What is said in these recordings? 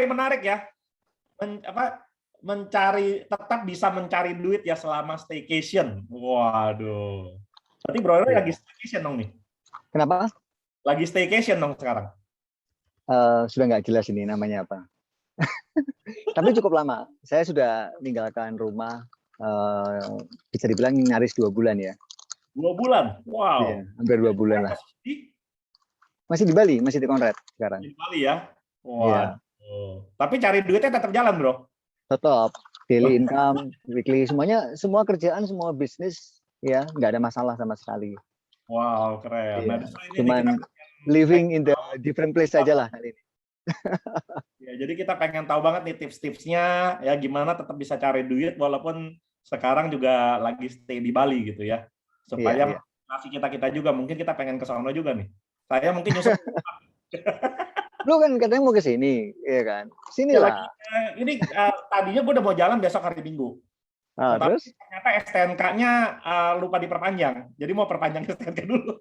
menarik ya. Tetap bisa mencari duit ya selama staycation. Waduh. Berarti Bro Roy lagi staycation dong nih. Kenapa? Lagi staycation dong sekarang. Sudah nggak jelas ini namanya apa. Tapi cukup lama. Saya sudah meninggalkan rumah bisa dibilang nyaris 2 bulan ya. 2 bulan? Wow. Iya, hampir 2 bulan lah. Masih di Bali, masih di Konrad sekarang. Di Bali ya? Iya. Tapi cari duitnya tetap jalan, Bro? Tetap. Daily income, weekly, semuanya, semua kerjaan, semua bisnis, ya nggak ada masalah sama sekali. Wow, keren. Iya. Nah, Cuman living in the different place aja lah kali ini. Ya, jadi kita pengen tahu banget nih tips-tipsnya, ya gimana tetap bisa cari duit walaupun sekarang juga lagi stay di Bali gitu ya. Supaya masih kita juga, mungkin kita pengen ke sana juga nih. Saya mungkin nyusul. Lu kan katanya mau ke sini, ya kan? Sini Ya, lah. Ini tadinya gue udah mau jalan besok hari Minggu. Terus? Ternyata STNK-nya lupa diperpanjang. Jadi mau perpanjang STNK dulu.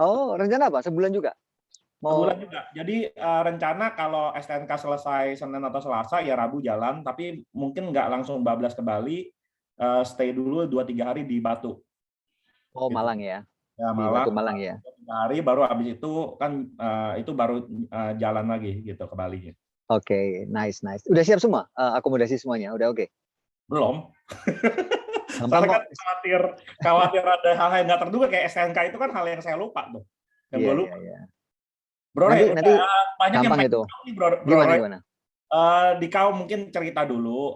Oh, rencana apa? Sebulan juga? Sebulan juga. Jadi rencana kalau STNK selesai Senin atau Selasa, ya Rabu jalan. Tapi mungkin nggak langsung bablas ke Bali. Stay dulu 2-3 hari di Batu. Oh, gitu. Malang ya? Ya, Malang. Batu Malang ya? 3 hari, baru habis itu kan itu baru jalan lagi gitu ke Bali. Oke, nice. Udah siap semua? Akomodasi semuanya? Udah oke? Belum. Soalnya kan khawatir ada hal-hal yang nggak terduga, kayak STNK itu kan hal yang saya lupa tuh. Yang gue lupa. Bro Roy, nanti banyak yang itu. Nih, Bro Gimana, Roy. gimana? Di kau mungkin cerita dulu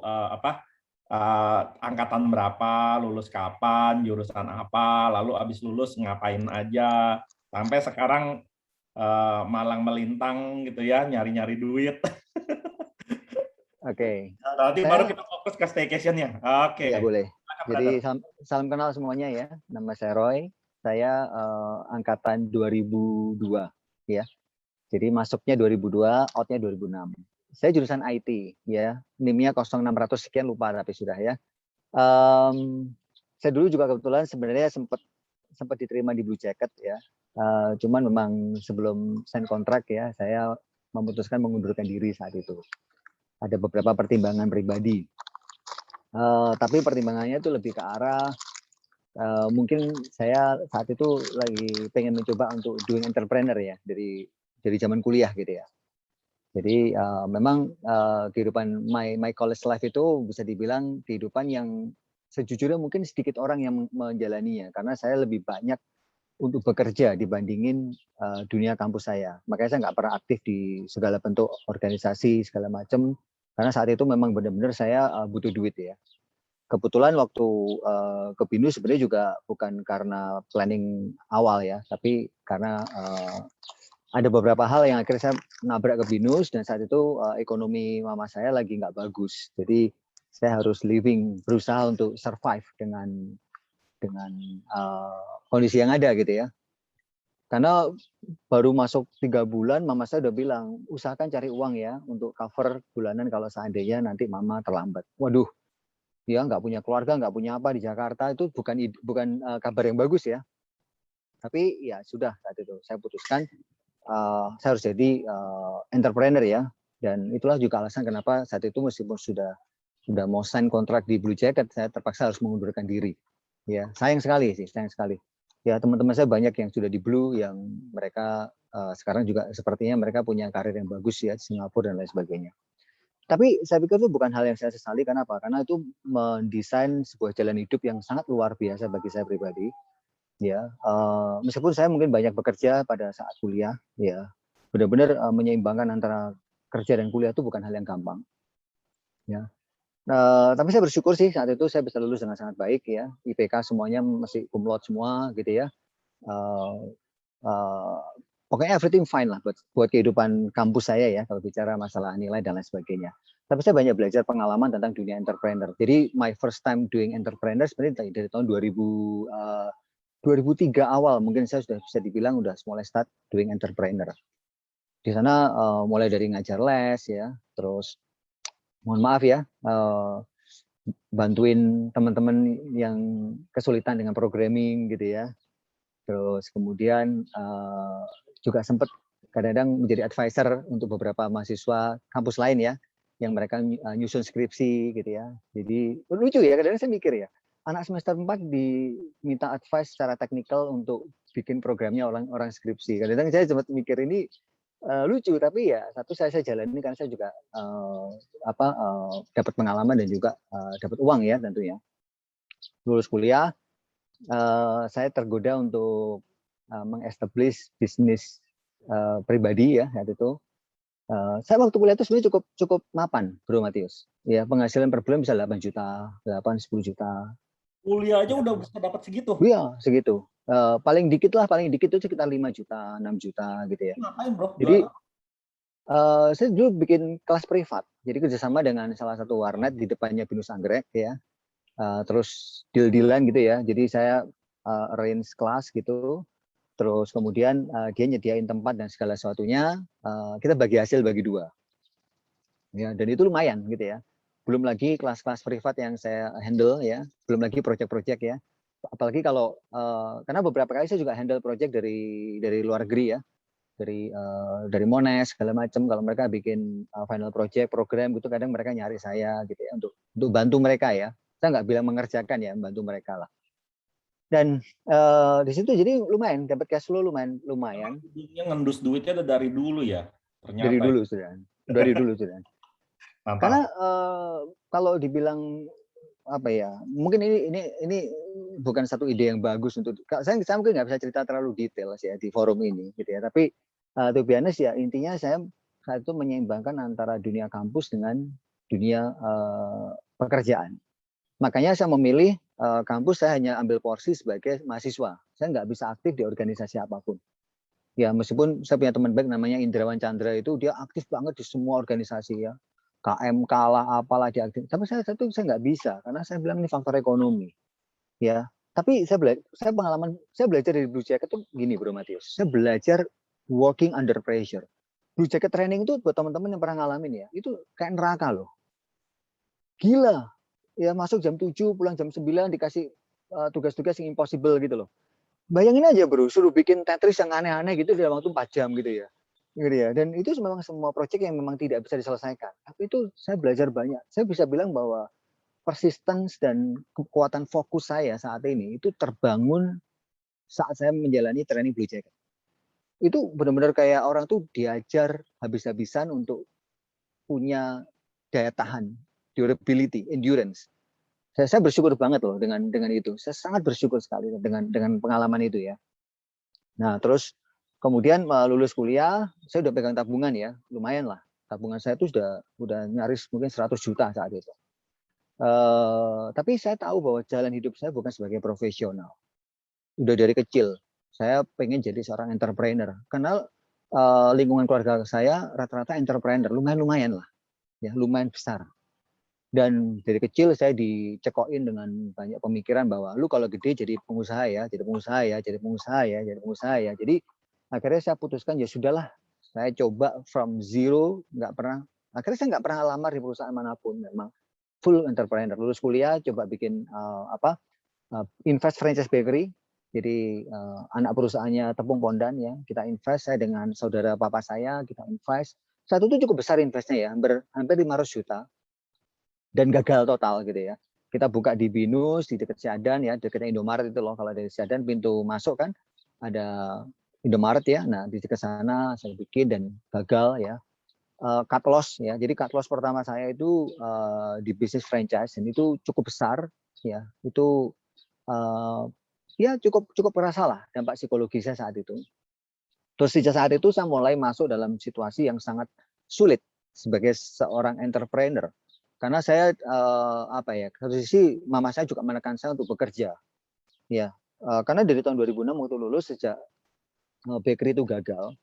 angkatan berapa, lulus kapan, jurusan apa, lalu abis lulus ngapain aja, sampai sekarang malang melintang gitu ya, nyari-nyari duit. Oke. Nanti baru kita fokus ke staycation-nya. Oke. Ya boleh. Jadi salam kenal semuanya ya. Nama saya Roy. Saya angkatan 2002 ya. Jadi masuknya 2002, outnya 2006. Saya jurusan IT ya. NIM-nya 0600 sekian lupa tapi sudah ya. Saya dulu juga kebetulan sebenarnya sempat diterima di Blue Jacket ya. Cuman memang sebelum sign kontrak ya, saya memutuskan mengundurkan diri saat itu. Ada beberapa pertimbangan pribadi. Tapi pertimbangannya itu lebih ke arah mungkin saya saat itu lagi pengen mencoba untuk doing entrepreneur ya dari zaman kuliah gitu ya. Jadi memang kehidupan my college life itu bisa dibilang kehidupan yang sejujurnya mungkin sedikit orang yang menjalaninya karena saya lebih banyak untuk bekerja dibandingin dunia kampus saya. Makanya saya nggak pernah aktif di segala bentuk organisasi segala macam karena saat itu memang benar-benar saya butuh duit ya. Kebetulan waktu ke BINUS sebenarnya juga bukan karena planning awal ya, tapi karena ada beberapa hal yang akhirnya saya nabrak ke BINUS dan saat itu ekonomi mama saya lagi nggak bagus. Jadi saya harus berusaha untuk survive dengan kondisi yang ada gitu ya. Karena baru masuk 3 bulan, mama saya udah bilang, usahakan cari uang ya untuk cover bulanan kalau seandainya nanti mama terlambat. Waduh, ya nggak punya keluarga, nggak punya apa di Jakarta itu bukan kabar yang bagus ya. Tapi ya sudah saat itu saya putuskan saya harus jadi entrepreneur ya. Dan itulah juga alasan kenapa saat itu meskipun sudah mau sign kontrak di Blue Jacket, saya terpaksa harus mengundurkan diri. Ya sayang sekali sih, sayang sekali. Ya teman-teman saya banyak yang sudah di Blue, yang mereka sekarang juga sepertinya mereka punya karir yang bagus ya di Singapura dan lain sebagainya. Tapi saya pikir itu bukan hal yang saya sesali. Kenapa? Karena itu mendesain sebuah jalan hidup yang sangat luar biasa bagi saya pribadi. Ya, meskipun saya mungkin banyak bekerja pada saat kuliah, ya benar-benar menyeimbangkan antara kerja dan kuliah itu bukan hal yang gampang. Ya. Tapi saya bersyukur sih saat itu saya bisa lulus dengan sangat baik ya. IPK semuanya masih cum laude semua gitu ya. Pokoknya everything fine lah buat kehidupan kampus saya ya kalau bicara masalah nilai dan lain sebagainya. Tapi saya banyak belajar pengalaman tentang dunia entrepreneur. Jadi my first time doing entrepreneur sebenarnya dari tahun 2003 awal mungkin saya sudah bisa dibilang udah mulai start doing entrepreneur. Di sana mulai dari ngajar les ya, terus mohon maaf ya, bantuin teman-teman yang kesulitan dengan programming gitu ya. Terus kemudian juga sempat kadang-kadang menjadi advisor untuk beberapa mahasiswa kampus lain ya, yang mereka nyusun skripsi gitu ya. Jadi lucu ya, kadang-kadang saya mikir ya, anak semester 4 diminta advice secara teknikal untuk bikin programnya orang skripsi. Kadang-kadang saya sempat mikir ini lucu, tapi ya satu saya jalani karena saya juga dapat pengalaman dan juga dapat uang ya tentunya. Lulus kuliah, saya tergoda untuk mengestablish bisnis pribadi ya saat itu. Saya waktu kuliah itu sebenarnya cukup mapan, Bro Matius. Ya, penghasilan per bulan bisa 8 juta, 8-10 juta. Kuliah aja Ya. udah bisa dapat segitu. Iya, segitu. Paling dikit itu sekitar 5 juta, 6 juta gitu ya. Ngapain, Bro? Jadi saya dulu bikin kelas privat. Jadi kerjasama dengan salah satu warnet di depannya Binus Anggrek ya. Terus deal-dealan gitu ya. Jadi saya arrange kelas gitu. Terus kemudian dia nyediain tempat dan segala sesuatunya, kita bagi hasil bagi 2. Ya, dan itu lumayan gitu ya. Belum lagi kelas-kelas privat yang saya handle ya, belum lagi project-project ya. Apalagi kalau karena beberapa kali saya juga handle project dari luar negeri ya. Dari Monash segala macam, kalau mereka bikin final project program gitu, kadang mereka nyari saya gitu ya untuk bantu mereka ya. Saya nggak bilang mengerjakan ya, bantu mereka lah. Dan di situ jadi lumayan dapat cash flow lumayan. Yang ngendus duitnya dari dulu ya, Dari ternyata. dulu sudah. Karena Mantap. kalau dibilang apa ya, mungkin ini bukan satu ide yang bagus untuk saya mungkin nggak bisa cerita terlalu detail sih ya di forum ini gitu ya. Tapi to be honest ya, intinya saya saat itu menyeimbangkan antara dunia kampus dengan dunia pekerjaan. Makanya saya memilih kampus, saya hanya ambil porsi sebagai mahasiswa. Saya nggak bisa aktif di organisasi apapun. Ya meskipun saya punya teman baik namanya Indrawan Chandra, itu dia aktif banget di semua organisasi ya. KMK lah, apalah dia aktif. Tapi saya nggak bisa karena saya bilang ini faktor ekonomi. Ya. Tapi saya belajar dari Blue Jacket itu gini, Bro Matius. Saya belajar working under pressure. Blue Jacket training itu buat teman-teman yang pernah ngalamin ya, itu kayak neraka loh. Gila. Ya masuk jam 7, pulang jam 9, dikasih tugas-tugas yang impossible gitu loh. Bayangin aja bro, suruh bikin Tetris yang aneh-aneh gitu dalam waktu 4 jam gitu ya. Gitu ya. Dan itu memang semua proyek yang memang tidak bisa diselesaikan. Tapi itu saya belajar banyak. Saya bisa bilang bahwa persistence dan kekuatan fokus saya saat ini itu terbangun saat saya menjalani training Blue Jacket. Itu benar-benar kayak orang tuh diajar habis-habisan untuk punya daya tahan, durability, endurance. Saya bersyukur banget loh dengan itu. Saya sangat bersyukur sekali dengan pengalaman itu ya. Nah, terus kemudian lulus kuliah, saya udah pegang tabungan ya, lumayan lah. Tabungan saya itu udah nyaris mungkin 100 juta saat itu. Tapi saya tahu bahwa jalan hidup saya bukan sebagai profesional. Udah dari kecil, saya pengen jadi seorang entrepreneur. Karena lingkungan keluarga saya rata-rata entrepreneur, lumayan lah, ya lumayan besar. Dan dari kecil saya dicekokin dengan banyak pemikiran bahwa lu kalau gede jadi pengusaha ya, jadi pengusaha ya, jadi pengusaha ya, jadi pengusaha ya. Jadi akhirnya saya putuskan ya sudahlah, saya coba from zero, akhirnya saya nggak pernah lamar di perusahaan manapun, memang full entrepreneur. Lulus kuliah coba bikin invest franchise bakery. Jadi anak perusahaannya Tepung Pondan ya, kita invest, saya dengan saudara papa saya kita invest. Saat itu cukup besar investnya ya, hampir 500 juta. Dan gagal total gitu ya. Kita buka di Binus, di dekat Siadan ya, dekat Indomaret itu loh. Kalau dari Siadan pintu masuk kan ada Indomaret ya. Nah di dekat sana saya bikin dan gagal ya. Cut loss ya. Jadi cut loss pertama saya itu di bisnis franchise dan itu cukup besar ya. Itu ya cukup kerasa lah dampak psikologisnya saat itu. Terus sejak saat itu saya mulai masuk dalam situasi yang sangat sulit sebagai seorang entrepreneur. Karena saya satu sisi mama saya juga menekan saya untuk bekerja, ya. Karena dari tahun 2006 waktu lulus sejak bakery itu gagal,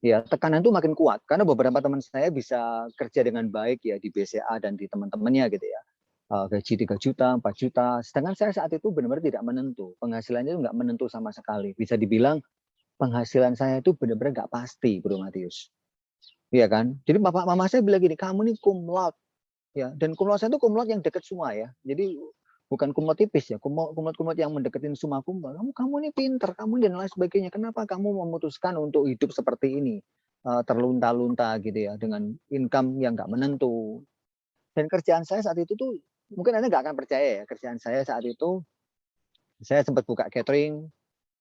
ya tekanan itu makin kuat. Karena beberapa teman saya bisa kerja dengan baik ya di BCA dan di teman-temannya gitu ya, gaji 3 juta, 4 juta. Sedangkan saya saat itu benar-benar tidak menentu, penghasilannya itu nggak menentu sama sekali. Bisa dibilang penghasilan saya itu benar-benar nggak pasti, Bro Matius. Iya kan? Jadi bapak mama saya bilang gini, kamu nih cum laude. Ya, dan cum laude saya itu cum laude yang dekat semua ya. Jadi bukan cum laude tipis ya, cum laude yang mendeketin semua kamu ini pinter, kamu dan lain sebagainya. Kenapa kamu memutuskan untuk hidup seperti ini? terlunta-lunta gitu ya, dengan income yang nggak menentu. Dan kerjaan saya saat itu tuh, mungkin Anda nggak akan percaya ya, kerjaan saya saat itu, saya sempat buka catering,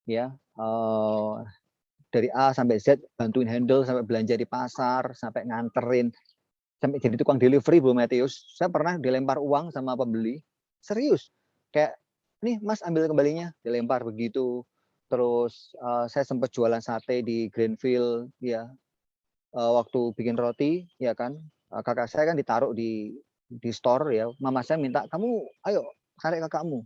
ya, dari A sampai Z, bantuin handle, sampai belanja di pasar, sampai nganterin, sampai jadi tukang delivery, Bu Matius. Saya pernah dilempar uang sama pembeli, serius. Kayak, nih Mas ambil kembalinya, dilempar begitu. Terus saya sempat jualan sate di Greenfield, ya, waktu bikin roti, ya kan. Kakak saya kan ditaruh di store ya. Mama saya minta, kamu ayo cari kakakmu.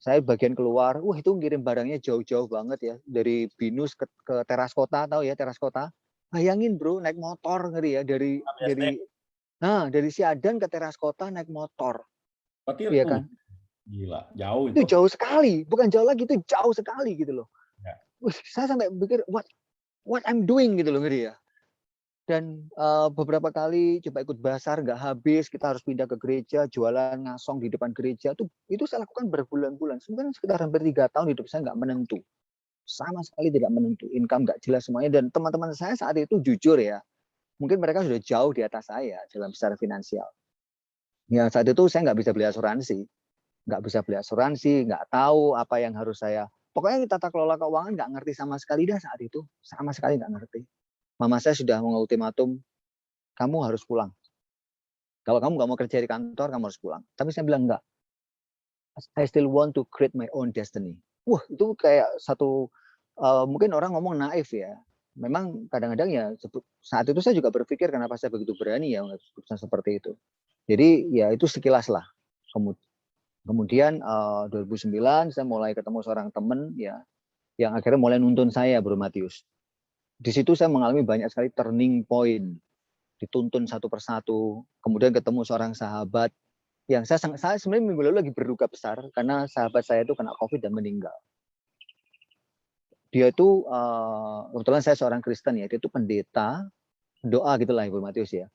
Saya bagian keluar, itu ngirim barangnya jauh-jauh banget ya, dari Binus ke teras kota, tahu ya teras kota. Bayangin bro, naik motor ngeri ya, dari Siadan ke teras kota naik motor, Berarti, iya kan? gila, jauh Itu itu. jauh sekali, bukan jauh lagi, itu jauh sekali gitu loh. Ya. Saya sampai pikir what I'm doing gitu loh, ngeri ya. Dan beberapa kali coba ikut basar nggak habis, kita harus pindah ke gereja, jualan ngasong di depan gereja, itu saya lakukan berbulan-bulan. Sebenarnya sekitar hampir 3 tahun hidup saya nggak menentu, sama sekali tidak menentu, income nggak jelas semuanya. Dan teman-teman saya saat itu jujur ya, mungkin mereka sudah jauh di atas saya dalam secara finansial. Ya saat itu saya nggak bisa beli asuransi, nggak tahu apa yang harus saya. Pokoknya tata kelola keuangan nggak ngerti sama sekali dah saat itu, sama sekali nggak ngerti. Mama saya sudah mengultimatum, kamu harus pulang. Kalau kamu nggak mau kerja di kantor, kamu harus pulang. Tapi saya bilang enggak. I still want to create my own destiny. Itu kayak satu, mungkin orang ngomong naif ya. Memang kadang-kadang ya, saat itu saya juga berpikir kenapa saya begitu berani ya keputusan seperti itu. Jadi ya itu sekilas lah. Kemudian 2009 saya mulai ketemu seorang teman ya, yang akhirnya mulai nuntun saya, Bro Matius. Di situ saya mengalami banyak sekali turning point, dituntun satu persatu. Kemudian ketemu seorang sahabat yang saya sebenarnya minggu lalu lagi berduka besar karena sahabat saya itu kena COVID dan meninggal. Dia itu kebetulan saya seorang Kristen ya, dia itu pendeta, doa gitulah Ibu Matius ya.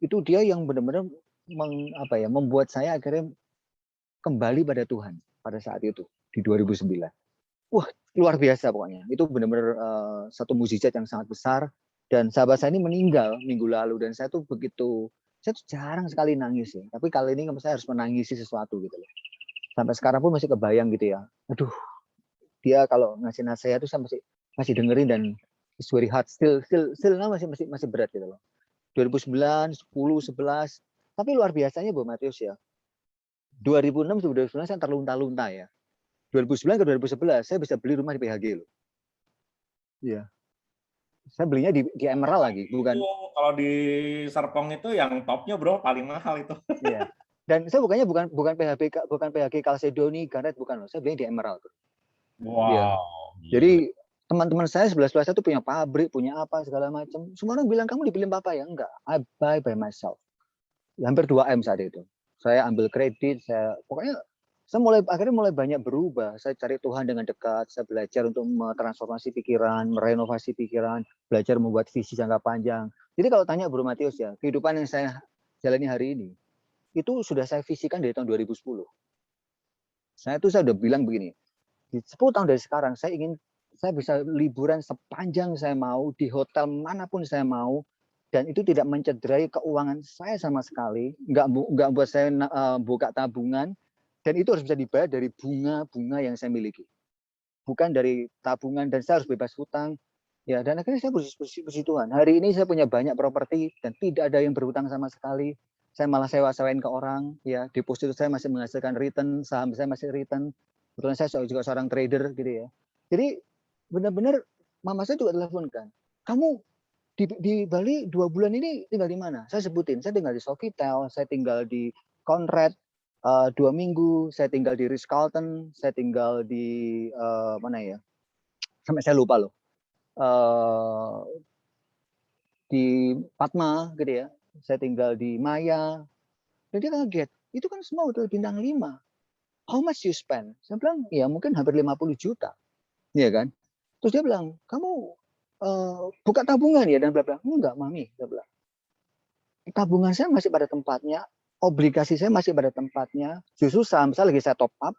Itu dia yang benar-benar membuat saya akhirnya kembali pada Tuhan pada saat itu di 2009. Luar biasa pokoknya. Itu benar-benar satu mukjizat yang sangat besar. Dan sahabat saya ini meninggal minggu lalu dan saya tuh jarang sekali nangis ya. Tapi kali ini saya harus menangisi sesuatu gitu loh. Sampai sekarang pun masih kebayang gitu ya. Aduh, dia kalau ngasih nasihat itu saya masih dengerin dan it's very hard, still masih berat gitu loh. 2009, 10, 11. Tapi luar biasanya Bu Matius ya. 2006 2009 saya terlunta-lunta ya. 2009 ke 2011 saya bisa beli rumah di PHG loh. Iya. Saya belinya di Emerald lagi, bukan. Kalau di Serpong itu yang topnya bro paling mahal itu. Iya. Dan saya bukan PHG Calcedoni, Garnet, bukan loh. Saya belinya di Emerald. Wow. Iya. Jadi teman-teman saya sebelah saya tuh punya pabrik, punya apa segala macam. Semua orang bilang kamu dipilih papa ya, enggak. I buy by myself. Hampir 2M saat itu. Saya ambil kredit, pokoknya saya akhirnya mulai banyak berubah. Saya cari Tuhan dengan dekat, saya belajar untuk mentransformasi pikiran, merenovasi pikiran, belajar membuat visi jangka panjang. Jadi kalau tanya Bro Matius ya, kehidupan yang saya jalani hari ini, itu sudah saya visikan dari tahun 2010. Saya sudah bilang begini, di 10 tahun dari sekarang, saya bisa liburan sepanjang saya mau, di hotel manapun saya mau, dan itu tidak mencederai keuangan saya sama sekali, nggak buat saya buka tabungan, dan itu harus bisa dibayar dari bunga-bunga yang saya miliki, bukan dari tabungan, dan saya harus bebas hutang. Ya, dan akhirnya saya puji Tuhan. Hari ini saya punya banyak properti dan tidak ada yang berhutang sama sekali. Saya malah sewa-sewain ke orang. Ya, deposito saya masih menghasilkan return, saham saya masih return. Kebetulan saya juga seorang trader gitu ya. Jadi benar-benar mama saya juga teleponkan. Kamu di Bali 2 bulan ini tinggal di mana? Saya sebutin. Saya tinggal di Sofitel, saya tinggal di Conrad 2 minggu, saya tinggal di Ritz-Carlton, saya tinggal di mana ya? Sampai saya lupa loh. Di Padma gitu ya, saya tinggal di Maya, dan dia kaget, itu kan semua hotel bintang 5, how much you spend? Saya bilang, ya mungkin hampir 50 juta, ya kan? Terus dia bilang, kamu buka tabungan ya? Dan bla bla. Enggak Mami, dia bilang, tabungan saya masih pada tempatnya, obligasi saya masih pada tempatnya, justru saham saya lagi saya top up,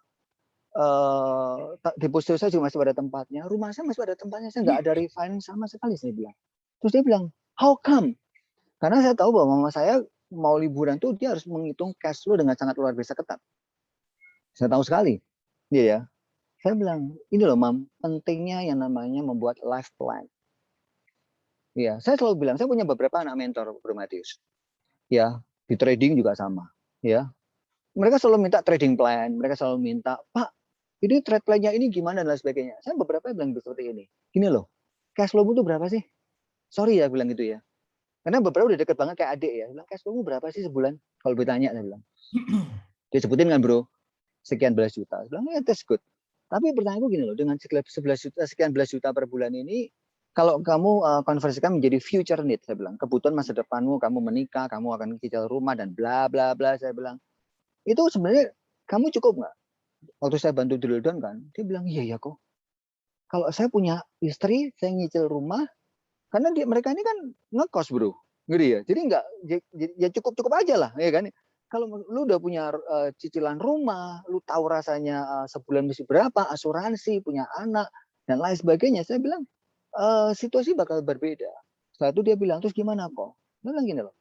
deposito saya juga masih pada tempatnya, rumah saya masih pada tempatnya, saya nggak ada refinance sama sekali, saya bilang. Terus dia bilang, how come? Karena saya tahu bahwa mama saya mau liburan tuh dia harus menghitung cash flow dengan sangat luar biasa ketat. Saya tahu sekali. Iya ya. Saya bilang, ini loh Mam, pentingnya yang namanya membuat life plan. Iya, saya selalu bilang, saya punya beberapa anak mentor, Bro Matius. Ya, di trading juga sama. Ya, mereka selalu minta trading plan, mereka selalu minta, Pak, ini trade plan-nya ini gimana dan lain sebagainya. Saya beberapa bilang seperti ini. Gini loh, cash flow itu berapa sih? Sorry ya bilang gitu ya. Karena beberapa udah deket banget kayak adik ya. Bilang, cash flow berapa sih sebulan? Kalau ditanya, saya bilang. Dia sebutin kan bro, sekian belas juta. Saya bilang, ya that's good. Tapi pertanyaanku gini loh, dengan 11 juta, sekian belas juta per bulan ini, kalau kamu konversikan menjadi future need, saya bilang, kebutuhan masa depanmu, kamu menikah, kamu akan cicil rumah dan bla bla bla, saya bilang, itu sebenarnya kamu cukup nggak? Waktu saya bantu drill down kan, dia bilang, iya ya kok. Kalau saya punya istri, saya nyicil rumah, karena mereka ini kan ngekos bro, gitu ya. Jadi nggak, ya cukup aja lah, ya kan. Kalau lu udah punya cicilan rumah, lu tahu rasanya sebulan mesti berapa, asuransi, punya anak dan lain sebagainya, saya bilang situasi bakal berbeda. Setelah itu dia bilang, terus gimana kok? Dia bilang gini loh,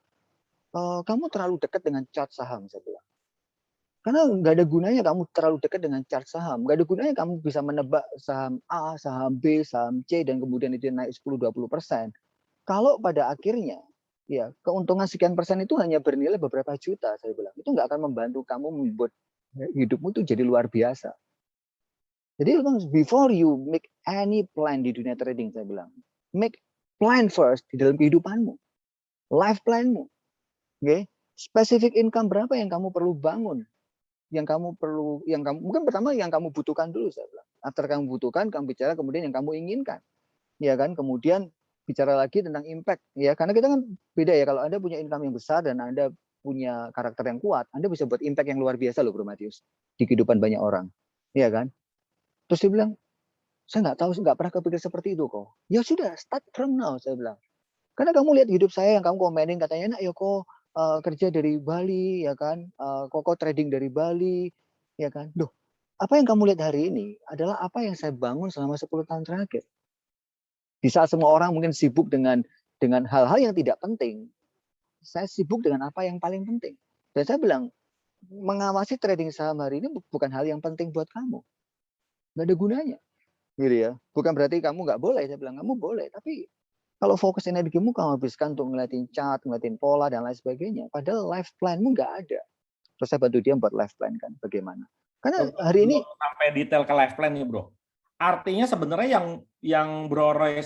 kamu terlalu dekat dengan chart saham, saya bilang. Karena nggak ada gunanya kamu terlalu dekat dengan chart saham. Nggak ada gunanya kamu bisa menebak saham A, saham B, saham C, dan kemudian itu naik 10-20%. Kalau pada akhirnya, ya keuntungan sekian persen itu hanya bernilai beberapa juta, saya bilang. Itu nggak akan membantu kamu membuat hidupmu itu jadi luar biasa. Jadi before you make any plan di dunia trading, saya bilang, make plan first di dalam kehidupanmu. Life planmu. Okay? Specific income berapa yang kamu perlu bangun? Yang kamu mungkin pertama yang kamu butuhkan dulu, saya bilang. After kamu butuhkan, kamu bicara kemudian yang kamu inginkan, ya kan. Kemudian bicara lagi tentang impact, ya, karena kita kan beda ya. Kalau Anda punya income yang besar dan Anda punya karakter yang kuat, Anda bisa buat impact yang luar biasa loh, Bro Matius, di kehidupan banyak orang, ya kan. Terus dia bilang, saya nggak tahu, nggak pernah kepikir seperti itu kok. Ya sudah, start from now, saya bilang. Karena kamu lihat hidup saya yang kamu komenin katanya, enak ya kok kerja dari Bali, ya kan, kok trading dari Bali, ya kan. Duh, apa yang kamu lihat hari ini adalah apa yang saya bangun selama 10 tahun terakhir. Di saat semua orang mungkin sibuk dengan hal-hal yang tidak penting, saya sibuk dengan apa yang paling penting. Dan saya bilang, mengawasi trading saham hari ini bukan hal yang penting buat kamu. Nggak ada gunanya. Gitu ya. Bukan berarti kamu nggak boleh. Saya bilang, kamu boleh. Tapi kalau fokus energimu kamu habiskan untuk ngeliatin chart, ngeliatin pola, dan lain sebagainya. Padahal life planmu nggak ada. Terus saya bantu dia buat life plan kan. Bagaimana? Karena hari ini sampai detail ke life plan nih bro. Artinya sebenarnya yang Bro Roy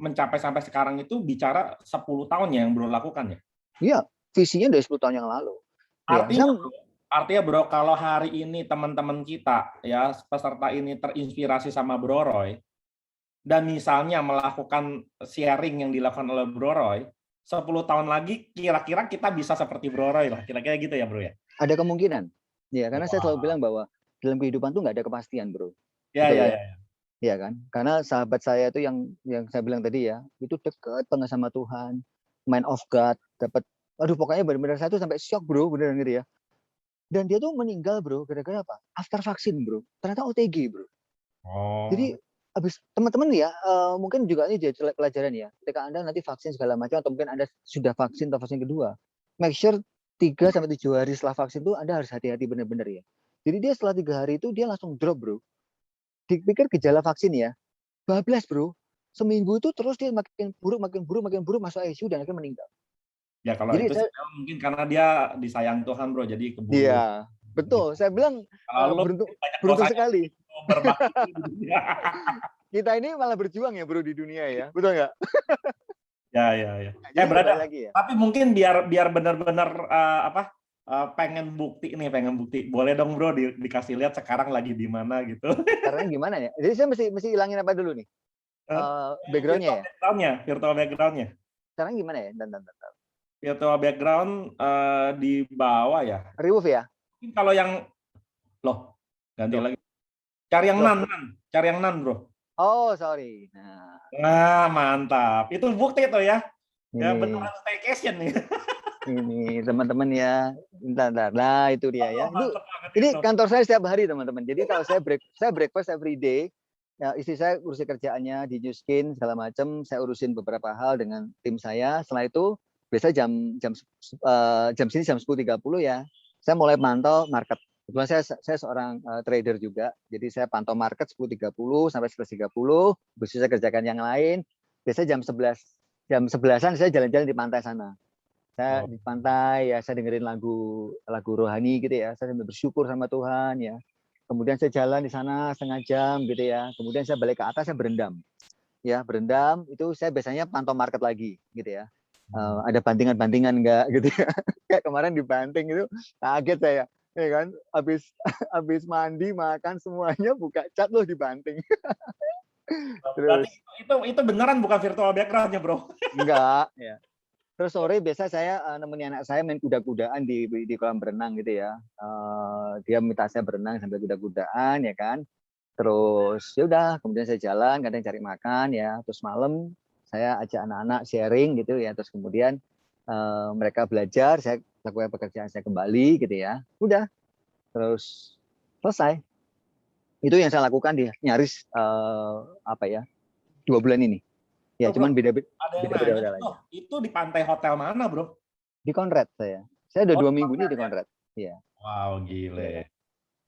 mencapai sampai sekarang itu bicara 10 tahun ya yang Bro lakukan ya? Iya, visinya dari 10 tahun yang lalu. Artinya bro, kalau hari ini teman-teman kita ya peserta ini terinspirasi sama Bro Roy dan misalnya melakukan sharing yang dilakukan oleh Bro Roy, 10 tahun lagi kira-kira kita bisa seperti Bro Roy lah, kira-kira gitu ya bro ya? Ada kemungkinan. Ya, karena saya selalu bilang bahwa dalam kehidupan tuh nggak ada kepastian, bro. Ya. Iya kan? Karena sahabat saya itu yang saya bilang tadi ya, itu deket banget sama Tuhan, man of God, dapat, aduh pokoknya benar-benar saya tuh sampai shock bro, beneran gitu ya. Dan dia tuh meninggal bro, gara-gara apa? After vaksin bro, ternyata OTG bro. Jadi habis teman-teman ya, mungkin juga ini jadi pelajaran ya. Ketika Anda nanti vaksin segala macam, atau mungkin Anda sudah vaksin atau vaksin kedua, make sure 3-7 hari setelah vaksin itu Anda harus hati-hati benar-benar ya. Jadi dia setelah 3 hari itu dia langsung drop bro. Dipikir gejala vaksin ya, bablas bro. Seminggu itu terus dia makin buruk masuk ICU dan akhirnya meninggal. Ya kalau jadi itu mungkin karena dia disayang Tuhan bro, jadi keburu. Iya, betul. Saya bilang beruntung sekali. Kita ini malah berjuang ya bro di dunia ya, betul nggak? Ya. Berada lagi ya. Tapi mungkin biar benar-benar pengen bukti. Boleh dong bro dikasih lihat sekarang lagi di mana gitu. Karena gimana ya? Jadi saya mesti hilangin apa dulu nih? Backgroundnya ya? Virtual backgroundnya. Sekarang gimana ya? Virtual background di bawah ya. Remove ya? Kalau yang ganti lagi. Cari yang nan bro. Oh sorry. Nah mantap. Itu bukti tuh ya. Ya beneran staycation nih. Ini teman-teman ya. Bentar. Nah itu dia ya. Ini kantor saya setiap hari teman-teman. Jadi kalau saya breakfast every day. ya istri saya urusin kerjaannya di New Skin segala macam, saya urusin beberapa hal dengan tim saya. Setelah itu biasa jam jam jam sini jam 10.30 ya, saya mulai mantau market. Kebetulan saya seorang trader juga, jadi saya pantau market 10.30 sampai 11.30. Bisa saya kerjakan yang lain. Biasanya jam 11-an saya jalan-jalan di pantai sana. Saya di pantai ya, saya dengerin lagu rohani gitu ya. Saya sambil bersyukur sama Tuhan ya. Kemudian saya jalan di sana setengah jam gitu ya. Kemudian saya balik ke atas, saya berendam. Ya, berendam itu saya biasanya pantau market lagi gitu ya. Ada bantingan-bantingan enggak gitu ya. Kayak kemarin dibanting itu kaget saya. Ya kan, habis mandi, makan semuanya buka chat loh dibanting. Berarti Terus itu beneran bukan virtual background-nya, Bro? enggak ya. Terus sore biasa saya nemenin anak saya main kuda-kudaan di kolam berenang gitu ya. Dia minta saya berenang sambil kuda-kudaan ya kan. Terus ya udah, kemudian saya jalan, kadang cari makan ya. Terus malam saya ajak anak-anak sharing gitu ya. Terus kemudian mereka belajar, saya lakukan pekerjaan saya kembali gitu ya. Udah, terus selesai. Itu yang saya lakukan di nyaris 2 bulan ini. Ya, Bro, cuman beda-beda ada yang nanya, lain. itu di pantai hotel mana, Bro? Di Conrad saya. Saya udah 2 minggu ini di Ya? Conrad. Iya. Wow, Ya. gile.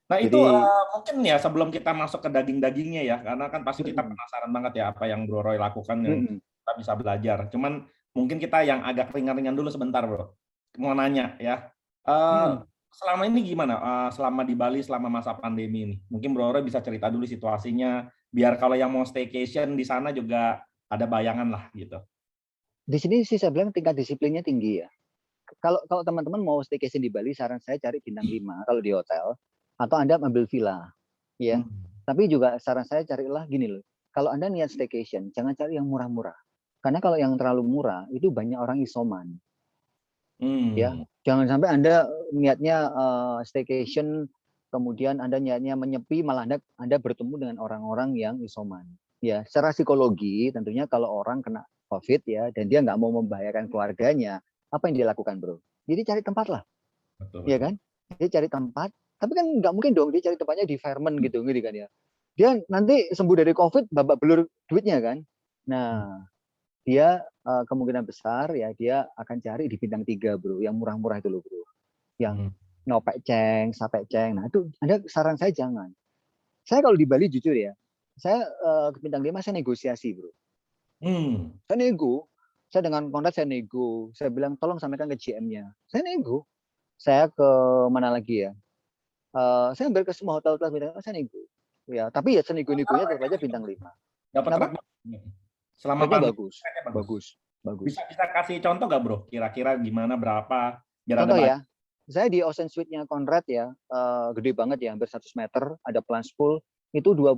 Nah itu Jadi mungkin ya sebelum kita masuk ke daging-dagingnya ya, karena kan pasti kita penasaran banget ya apa yang Bro Roy lakukan yang kita bisa belajar. Cuman mungkin kita yang agak ringan-ringan dulu sebentar, Bro. Mau nanya ya, selama ini gimana? Selama di Bali, selama masa pandemi ini, mungkin Bro Roy bisa cerita dulu situasinya, biar kalau yang mau staycation di sana juga ada bayangan lah gitu. di sini sih saya bilang tingkat disiplinnya tinggi ya. Kalau teman-teman mau staycation di Bali, saran saya cari bintang 5 kalau di hotel, atau Anda ambil villa, ya. Tapi juga saran saya carilah gini loh. Kalau Anda niat staycation, jangan cari yang murah-murah. Karena kalau yang terlalu murah, itu banyak orang isoman. Ya, jangan sampai Anda niatnya staycation, kemudian Anda niatnya menyepi, malah Anda bertemu dengan orang-orang yang isoman. Ya, secara psikologi tentunya kalau orang kena COVID ya, dan dia nggak mau membahayakan keluarganya, apa yang dia lakukan, Bro? Jadi cari tempat lah, ya kan? Dia cari tempat, tapi kan nggak mungkin dong dia cari tempatnya di Fairmont gitu kan ya. Dia nanti sembuh dari COVID, babak belur duitnya kan. Nah, dia kemungkinan besar ya dia akan cari di bintang 3, Bro, yang murah-murah itu loh, Bro. Yang Nopek Ceng, Sapek Ceng. Nah, itu Anda saran saya jangan. Saya kalau di Bali jujur ya, saya ke bintang 5 saya negosiasi, Bro. Saya nego. Saya dengan Konrad saya nego. Saya bilang tolong sampaikan ke GM-nya. Saya nego. Saya ke mana lagi ya? Saya hampir ke semua hotel-hotel bintang 5 saya nego. Ya, tapi ya senego-negonya tetap aja bintang 5. Dapat Kenapa? Selama pandemi bagus. Bisa kasih contoh nggak, Bro? Kira-kira gimana, berapa? Contoh ya, saya di Ocean Suite-nya Conrad ya, gede banget ya, hampir 100 meter, ada plunge pool, itu 2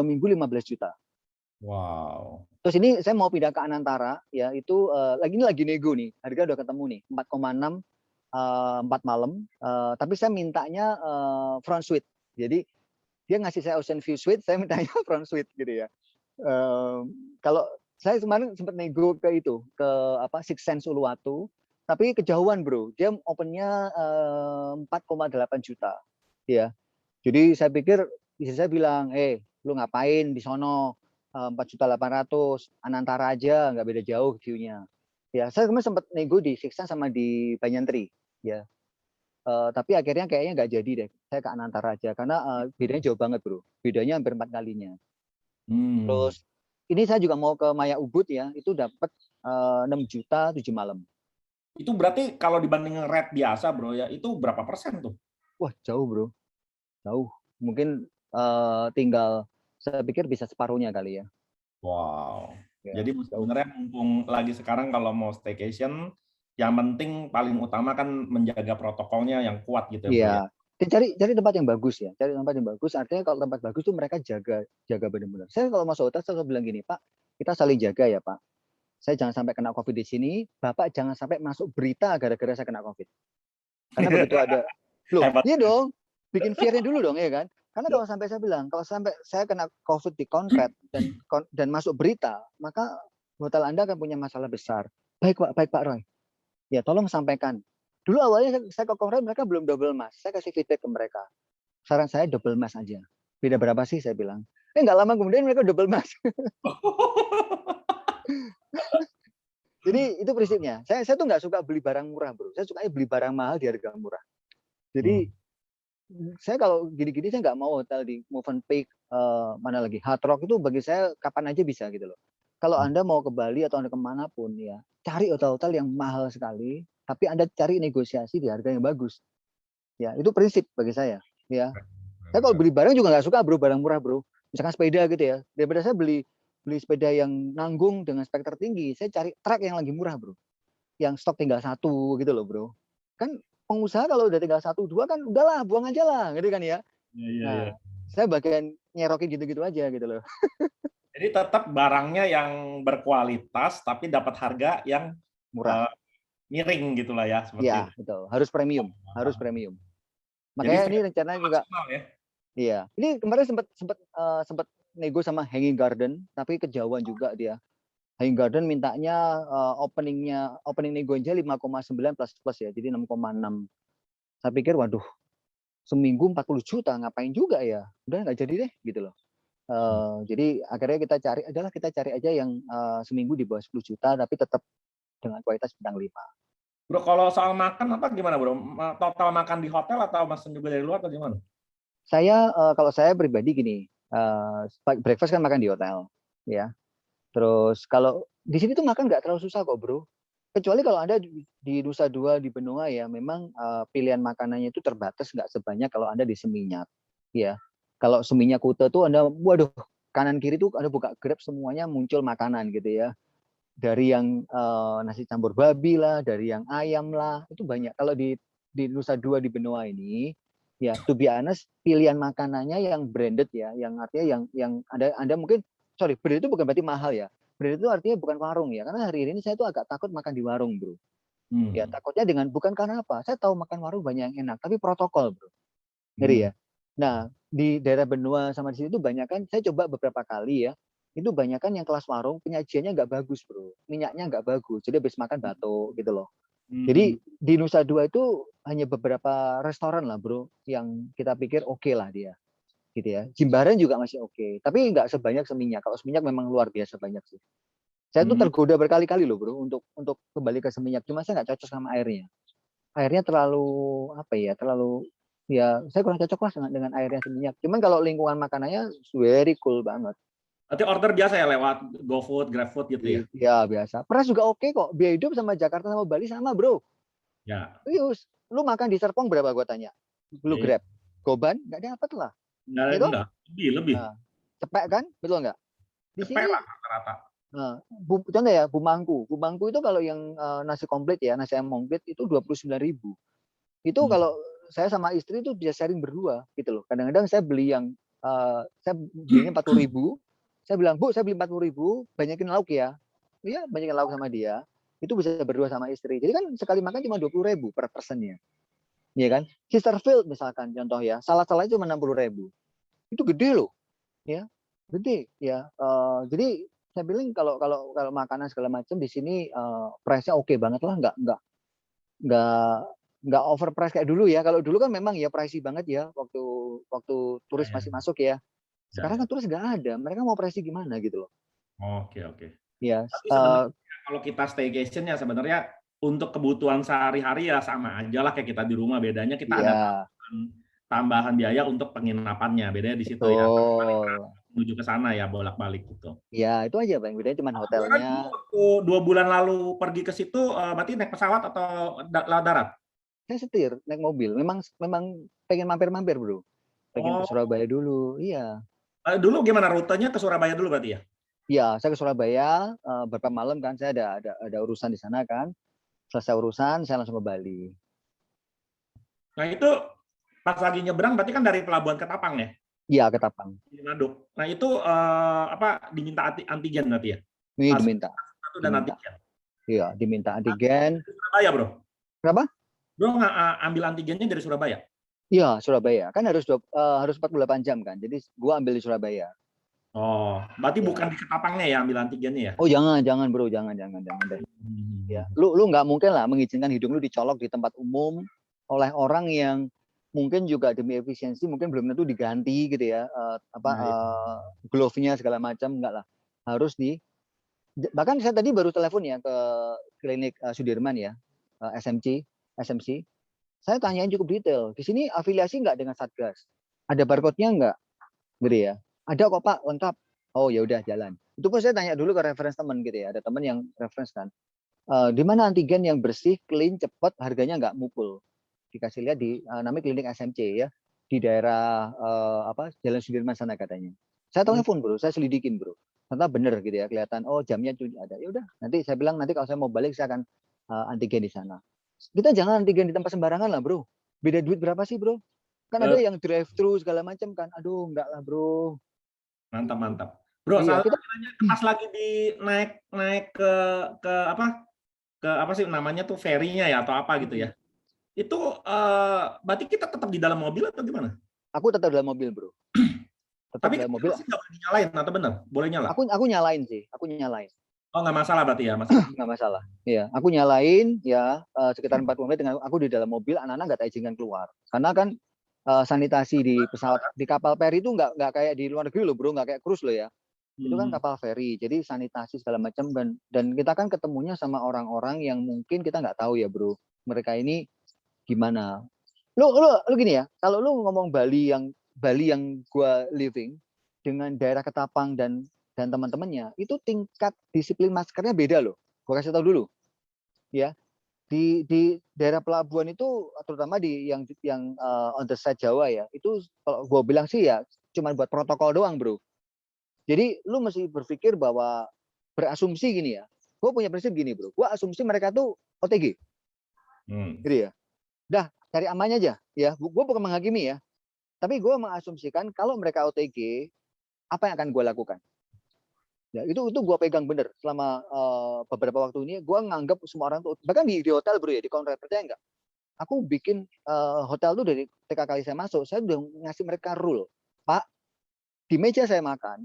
minggu 15 juta. Wow. Terus ini saya mau pindah ke Anantara, ya itu lagi nego nih, harga udah ketemu nih, 4,6 4 malam, tapi saya mintanya front suite. Jadi dia ngasih saya Ocean View Suite, saya mintanya front suite gitu ya. Kalau saya kemarin sempat nego ke Six Sense Uluwatu, tapi kejauhan, Bro. Dia opennya 4,8 juta. Ya. Jadi saya pikir, istri saya bilang, lu ngapain di sono 4.800.000, Anantara aja, nggak beda jauh view-nya. Ya, saya kemarin sempat nego di Six Sense sama di Banyan Tree. Ya. Tapi akhirnya kayaknya nggak jadi deh. Saya ke Anantara aja, karena bedanya jauh banget, Bro. Bedanya hampir 4 kalinya. Terus ini saya juga mau ke Maya Ubud ya, itu dapat 6 juta 7 malam. Itu berarti kalau dibanding rate biasa, Bro ya, itu berapa persen tuh? Wah, jauh, Bro. Jauh. Mungkin tinggal saya pikir bisa separuhnya kali ya. Wow. Ya, jadi sebenarnya mumpung lagi sekarang kalau mau staycation, yang penting paling utama kan menjaga protokolnya yang kuat gitu ya, Bro ya. Cari tempat yang bagus ya. Cari tempat yang bagus, artinya kalau tempat bagus tuh mereka jaga benar-benar. Saya kalau masuk hotel saya bilang gini, Pak, kita saling jaga ya, Pak. Saya jangan sampai kena COVID di sini, Bapak jangan sampai masuk berita gara-gara saya kena COVID. Karena begitu ada, loh, iya dong, bikin fear-nya dulu dong, ya kan? Karena kalau sampai saya bilang, kalau sampai saya kena COVID di Conrad dan masuk berita, maka hotel Anda akan punya masalah besar. Baik Pak Roy. Ya, tolong sampaikan. Dulu awalnya saya ke Conrad, mereka belum double mask. Saya kasih feedback ke mereka. Saran saya double mask aja. Beda berapa sih saya bilang? Nggak lama kemudian mereka double mas. Jadi itu prinsipnya. Saya tuh nggak suka beli barang murah, bro. Saya suka beli barang mahal di harga murah. Jadi saya kalau gini-gini saya nggak mau hotel di Movenpick, mana lagi Hard Rock itu bagi saya kapan aja bisa gitu loh. Kalau Anda mau ke Bali atau Anda kemanapun ya, cari hotel-hotel yang mahal sekali, tapi Anda cari negosiasi di harga yang bagus. Ya itu prinsip bagi saya. Ya, saya kalau beli barang juga nggak suka bro barang murah bro. Misalkan sepeda gitu ya, daripada saya beli sepeda yang nanggung dengan spek tertinggi, saya cari trek yang lagi murah bro, yang stok tinggal satu gitu loh bro. Kan pengusaha kalau udah tinggal 1-2 kan udahlah buang aja lah gitu kan ya. Nah, saya bagian nyerokin gitu-gitu aja gitu loh. Jadi tetap barangnya yang berkualitas tapi dapat harga yang Murah. miring gitulah ya seperti Iya, itu. betul. Harus premium, harus premium. Jadi Makanya ini rencananya juga ya. iya. Ini kemarin sempat nego sama Hanging Garden, tapi kejauhan juga dia. Hanging Garden mintanya opening negonya 5,9 plus ya, jadi 6,6. Saya pikir waduh, seminggu 40 juta ngapain juga ya? Udah nggak jadi deh gitu loh. Jadi akhirnya kita cari aja yang seminggu di bawah 10 juta tapi tetap dengan kualitas bintang 5. Bro, kalau soal makan apa gimana bro? Total makan di hotel atau makan juga dari luar atau gimana? Kalau saya pribadi gini, breakfast kan makan di hotel, ya. Terus kalau di sini tuh makan nggak terlalu susah kok bro. Kecuali kalau Anda di Nusa Dua di benua ya, memang pilihan makanannya itu terbatas, nggak sebanyak kalau Anda di Seminyak, ya. Kalau Seminyak Kuta tuh Anda, waduh, kanan kiri tuh Anda buka Grab semuanya muncul makanan gitu ya. Dari yang nasi campur babi lah, dari yang ayam lah, itu banyak. Kalau di Nusa Dua di benua ini, ya, to be honest, pilihan makanannya yang branded ya, yang artinya yang Anda mungkin, sorry, branded itu bukan berarti mahal ya. Branded itu artinya bukan warung ya, karena hari ini saya tuh agak takut makan di warung, bro. Ya, takutnya bukan karena apa, saya tahu makan warung banyak yang enak, tapi protokol, bro. Ngeri ya. Nah, di daerah benua sama di sini tuh banyak kan, saya coba beberapa kali ya, itu banyak kan yang kelas warung, penyajiannya nggak bagus, bro. Minyaknya nggak bagus, jadi habis makan batuk gitu loh. Jadi di Nusa Dua itu hanya beberapa restoran lah, bro, yang kita pikir oke lah dia, gitu ya. Jimbaran juga masih oke, tapi nggak sebanyak Seminyak. Kalau Seminyak memang luar biasa banyak sih. Saya tuh tergoda berkali-kali loh, bro, untuk kembali ke Seminyak. Cuma saya nggak cocok sama airnya. Airnya terlalu apa ya? Ya saya kurang cocok lah dengan airnya Seminyak. Cuman kalau lingkungan makanannya very cool banget. Berarti order biasa ya lewat GoFood, GrabFood gitu ya? Ya biasa. Price juga oke kok. Biaya hidup sama Jakarta sama Bali sama, bro. Ya. Serius. Lu makan di Serpong berapa gua tanya? Lu Grab. Goban nggak dapat lah. Enggak. Lebih. Nah, cepek kan? Betul nggak? Di Cepek sini lah rata-rata. contoh ya, Bumangku. Bumangku itu kalau yang nasi komplit ya, nasi ayam komplit itu 29.000. Itu kalau saya sama istri itu bisa sharing berdua gitu loh. Kadang-kadang saya beli yang saya belinya 40.000. Saya bilang, Bu, saya beli 40.000, banyakin lauk ya. Iya, banyakin lauk sama dia. Itu bisa berdua sama istri. Jadi kan sekali makan cuma 20.000 per personnya. Iya kan? Chesterfield misalkan contoh ya, salah-salahnya cuma 60.000. Itu gede loh, ya, gede ya. Jadi saya bilang kalau makanan segala macam di sini price-nya oke banget lah, nggak nggak overprice kayak dulu ya. Kalau dulu kan memang ya pricey banget ya waktu turis masih masuk ya. Sekarang kan turis nggak ada, mereka mau pricey gimana gitu loh. Oke. Ya. Tapi sebenarnya kalau kita staycation ya sebenarnya untuk kebutuhan sehari-hari ya sama aja lah kayak kita di rumah. Bedanya kita ada tambahan biaya untuk penginapannya. Bedanya di situ ya. Menuju ke sana ya bolak-balik gitu. Ya itu aja Bang. Bedanya cuma hotelnya. Waktu 2 bulan lalu pergi ke situ, berarti naik pesawat atau darat? Saya setir, naik mobil. Memang pengen mampir-mampir bro. Pengen ke Surabaya dulu. Iya. Dulu gimana rutenya ke Surabaya dulu berarti ya? Iya, saya ke Surabaya beberapa malam kan, saya ada urusan di sana kan. Selesai urusan, saya langsung ke Bali. Nah itu pas lagi nyebrang berarti kan dari pelabuhan Ketapang ya? Iya, Ketapang. Di Manado. Nah itu diminta antigen berarti ya? Ini diminta. Dan antigen. Iya, diminta antigen. Surabaya bro? Kenapa? Bro nggak ambil antigennya dari Surabaya? Iya, Surabaya. Kan harus 48 jam kan. Jadi gua ambil di Surabaya. Oh, berarti bukan di Ketapangnya ya ambil antigennya ya? Oh, jangan bro, jangan deh. Ya, lu nggak mungkin lah mengizinkan hidung lu dicolok di tempat umum oleh orang yang mungkin juga demi efisiensi mungkin belum tentu diganti gitu ya, glove-nya segala macam, enggak lah. Harus bahkan saya tadi baru telepon ya ke klinik Sudirman ya, SMC. Saya tanyain cukup detail. Di sini afiliasi nggak dengan Satgas? Ada barcode-nya nggak? Gitu ya. Ada kok Pak, lengkap. Oh ya udah jalan. Itu pun saya tanya dulu ke reference teman gitu ya. Ada teman yang reference kan. Di mana antigen yang bersih, clean, cepat, harganya nggak mukul. Dikasih lihat di namanya klinik SMC ya, di daerah Jalan Sudirman sana katanya. Saya telepon bro, saya selidikin bro. Ternyata bener gitu ya, kelihatan oh jamnya ada. Ya udah, nanti saya bilang nanti kalau saya mau balik saya akan antigen di sana. Kita jangan antigen di tempat sembarangan lah bro. Beda duit berapa sih bro? Kan ada yang drive thru segala macam kan. Aduh enggak lah bro. Mantap. Bro, Iya, kita pas lagi naik ke apa sih namanya tuh ferry-nya ya atau apa gitu ya. Itu berarti kita tetap di dalam mobil atau gimana? Aku tetap dalam mobil, bro. Tetap Tapi dalam mobil. Masih nggak boleh dinyalain atau benar? Boleh nyala? Aku nyalain sih, aku nyalain. Oh, nggak masalah berarti ya, Mas? Nggak masalah. Iya, aku nyalain ya sekitar 40 menit dengan aku di dalam mobil, anak-anak nggak tak izinkan keluar. Karena kan sanitasi di pesawat, di kapal feri itu nggak kayak di luar negeri loh, bro, nggak kayak cruise loh ya. Itu kan kapal feri, jadi sanitasi segala macam dan kita kan ketemunya sama orang-orang yang mungkin kita nggak tahu ya, bro. Mereka ini gimana? Lu gini ya, kalau lu ngomong Bali yang gua living dengan daerah Ketapang dan teman-temannya, itu tingkat disiplin maskernya beda loh. Gua kasih tahu dulu. Ya. Di daerah pelabuhan itu terutama di yang on the side Jawa ya, itu kalau gua bilang sih ya cuma buat protokol doang, bro. Jadi lu mesti berpikir bahwa berasumsi gini ya. Gua punya prinsip gini, bro. Gua asumsi mereka tuh OTG. Gitu ya. Dah, cari amannya aja ya. Gua bukan menghakimi ya. Tapi gue mengasumsikan kalau mereka OTG, apa yang akan gue lakukan? Ya, itu gue pegang bener selama beberapa waktu ini. Gue nganggap semua orang tuh, bahkan di hotel bro ya, di Conrad, percaya nggak? Aku bikin hotel tuh dari ketika kali saya masuk, saya udah ngasih mereka rule. Pak, di meja saya makan,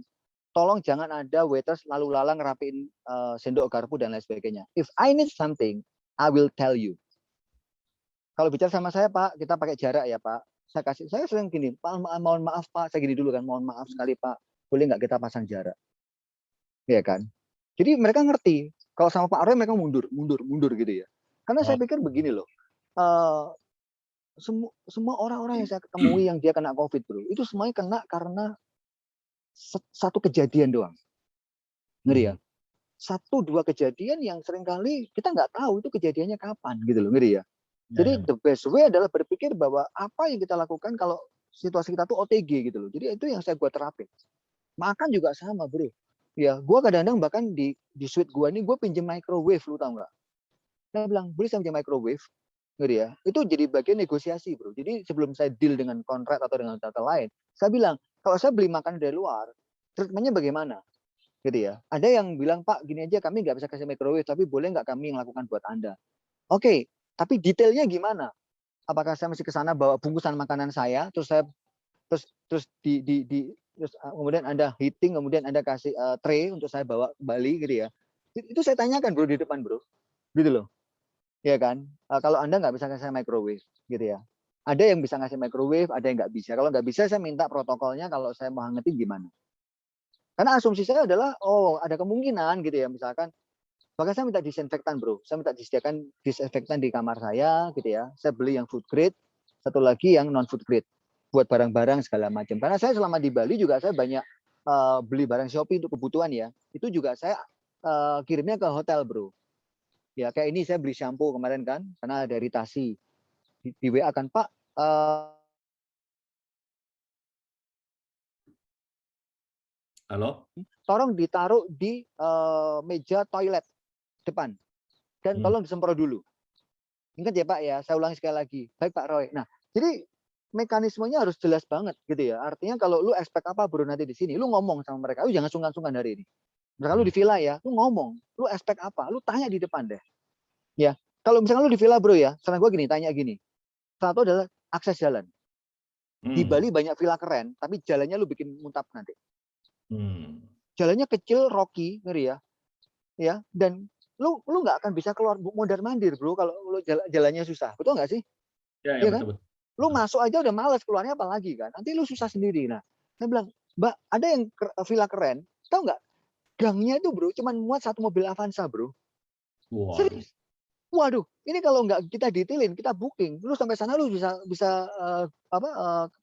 tolong jangan ada waiters lalu lalang ngerapiin sendok garpu dan lain sebagainya. If I need something, I will tell you. Kalau bicara sama saya Pak, kita pakai jarak ya Pak. Saya sering gini, Pak, mohon maaf Pak, saya gini dulu kan, mohon maaf sekali Pak, boleh nggak kita pasang jarak, ya kan? Jadi mereka ngerti, kalau sama Pak Roy mereka mundur gitu ya. Karena saya pikir begini loh, semua orang-orang yang saya ketemui yang dia kena COVID bro, itu semuanya kena karena satu kejadian doang, ngeri ya? 1-2 kejadian yang seringkali kita nggak tahu itu kejadiannya kapan gitu loh, ngeri ya? Jadi the best way adalah berpikir bahwa apa yang kita lakukan kalau situasi kita tuh OTG gitu loh. Jadi itu yang saya buat terapin. Makan juga sama bro. Ya, gue kadang-kadang bahkan di suite gue ini gue pinjem microwave, lu tau nggak? Saya bilang, boleh saya pinjam microwave? Gitu ya. Itu jadi bagian negosiasi bro. Jadi sebelum saya deal dengan kontrak atau dengan data lain, saya bilang, kalau saya beli makan dari luar, treatmentnya bagaimana? Gitu ya. Ada yang bilang, Pak gini aja kami nggak bisa kasih microwave, tapi boleh nggak kami yang lakukan buat Anda? Oke, tapi detailnya gimana? Apakah saya mesti ke sana bawa bungkusan makanan saya, terus kemudian Anda heating, kemudian Anda kasih tray untuk saya bawa kembali gitu ya. Itu saya tanyakan bro di depan bro, gitu loh. Ya kan? Kalau Anda nggak bisa kasih microwave, gitu ya. Ada yang bisa ngasih microwave, ada yang nggak bisa. Kalau nggak bisa, saya minta protokolnya kalau saya mau hangetin gimana. Karena asumsi saya adalah, oh ada kemungkinan gitu ya, misalkan maka saya minta disinfektan bro, saya minta disediakan disinfektan di kamar saya gitu ya. Saya beli yang food grade, satu lagi yang non food grade buat barang-barang segala macam. Karena saya selama di Bali juga saya banyak beli barang Shopee untuk kebutuhan ya. Itu juga saya kirimnya ke hotel bro. Ya kayak ini saya beli shampoo kemarin kan, karena ada iritasi di WA kan Pak. Halo? Tolong ditaruh di meja toilet depan dan tolong disemprot dulu. Ingat ya Pak ya, saya ulangi sekali lagi. Baik Pak Roy. Nah, jadi mekanismenya harus jelas banget gitu ya. Artinya kalau lu expect apa bro nanti di sini, lu ngomong sama mereka, lu jangan sungkan-sungkan hari ini. Misalkan lu di villa ya, lu ngomong, lu expect apa, lu tanya di depan deh. Ya, kalau misalkan lu di villa bro ya, saran gue gini, tanya gini. Satu adalah akses jalan. Di Bali banyak villa keren, tapi jalannya lu bikin muntap nanti. Jalannya kecil, rocky, ngeri ya. Ya, dan lu nggak akan bisa keluar mondar mandir bro kalau lu jalannya susah, betul nggak sih? Ya, Iya kan? betul. Lu masuk aja udah males, keluarnya apa lagi kan? Nanti lu susah sendiri. Nah, saya bilang, Mbak, ada yang villa keren, tahu nggak? Gangnya itu bro, cuman muat satu mobil Avanza bro. Waduh. Serius. Waduh, ini kalau nggak kita detailin, kita booking, lu sampai sana lu bisa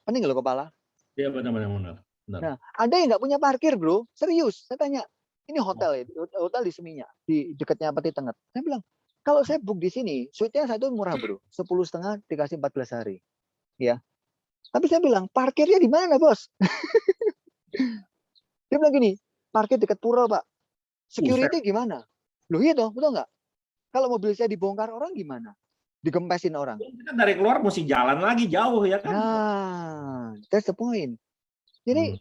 pening loh kepala. Iya benar. Nah, ada yang nggak punya parkir bro, serius. Saya tanya, ini Oh, hotel ya, hotel di Seminyak, di dekatnya Peti Tengah. Saya bilang, kalau saya book di sini, suite-nya satu murah bro, 10,5 dikasih 14 hari, ya. Tapi saya bilang, parkirnya di mana bos? Dia bilang gini, parkir dekat pura pak. buset. Security gimana? Loh iya toh, betul nggak? Kalau mobil saya dibongkar orang gimana? Digempesin orang. Kita dari keluar mesti jalan lagi jauh ya kan? Nah, that's the point. Jadi Hmm.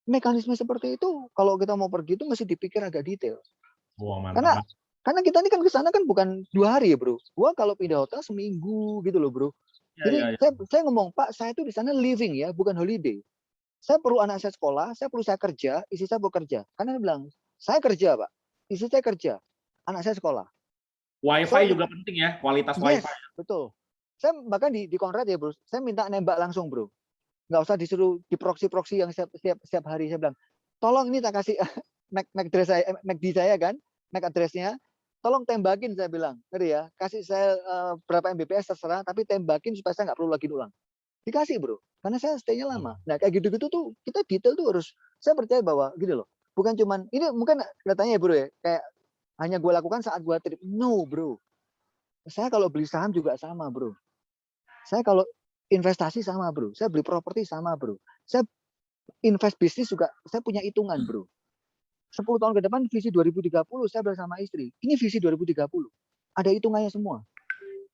mekanisme seperti itu kalau kita mau pergi itu mesti dipikir agak detail. Wah, mantap Karena banget. karena kita ini kan ke sana kan bukan 2 hari ya bro. Gua kalau pindah hotel seminggu gitu loh bro. Jadi Ya. saya ngomong Pak, saya itu di sana living ya, bukan holiday. Saya perlu anak saya sekolah, saya perlu saya kerja, istri saya bekerja. Karena dia bilang saya kerja Pak, istri saya kerja, anak saya sekolah. WiFi So juga penting ya, kualitas yes, WiFi. betul. Saya bahkan di kontrak ya bro, saya minta nembak langsung bro. Nggak usah disuruh di proxy yang setiap hari. Saya bilang, tolong ini tak kasih MAC address saya, MACD saya kan, MAC addressnya, tolong tembakin saya bilang, ngeri ya, kasih saya berapa Mbps terserah, tapi tembakin supaya saya nggak perlu lagi ulang. Dikasih bro, karena saya stay-nya lama. Nah kayak gitu-gitu tuh kita detail tuh harus, saya percaya bahwa gitu loh, bukan cuman ini mungkin katanya ya bro ya, kayak hanya gue lakukan saat gue trip. No bro, saya kalau beli saham juga sama bro. Saya kalau investasi sama bro, saya beli properti sama bro. Saya invest bisnis juga, saya punya hitungan bro. 10 tahun ke depan visi 2030 saya bersama istri. Ini visi 2030. Ada hitungannya semua.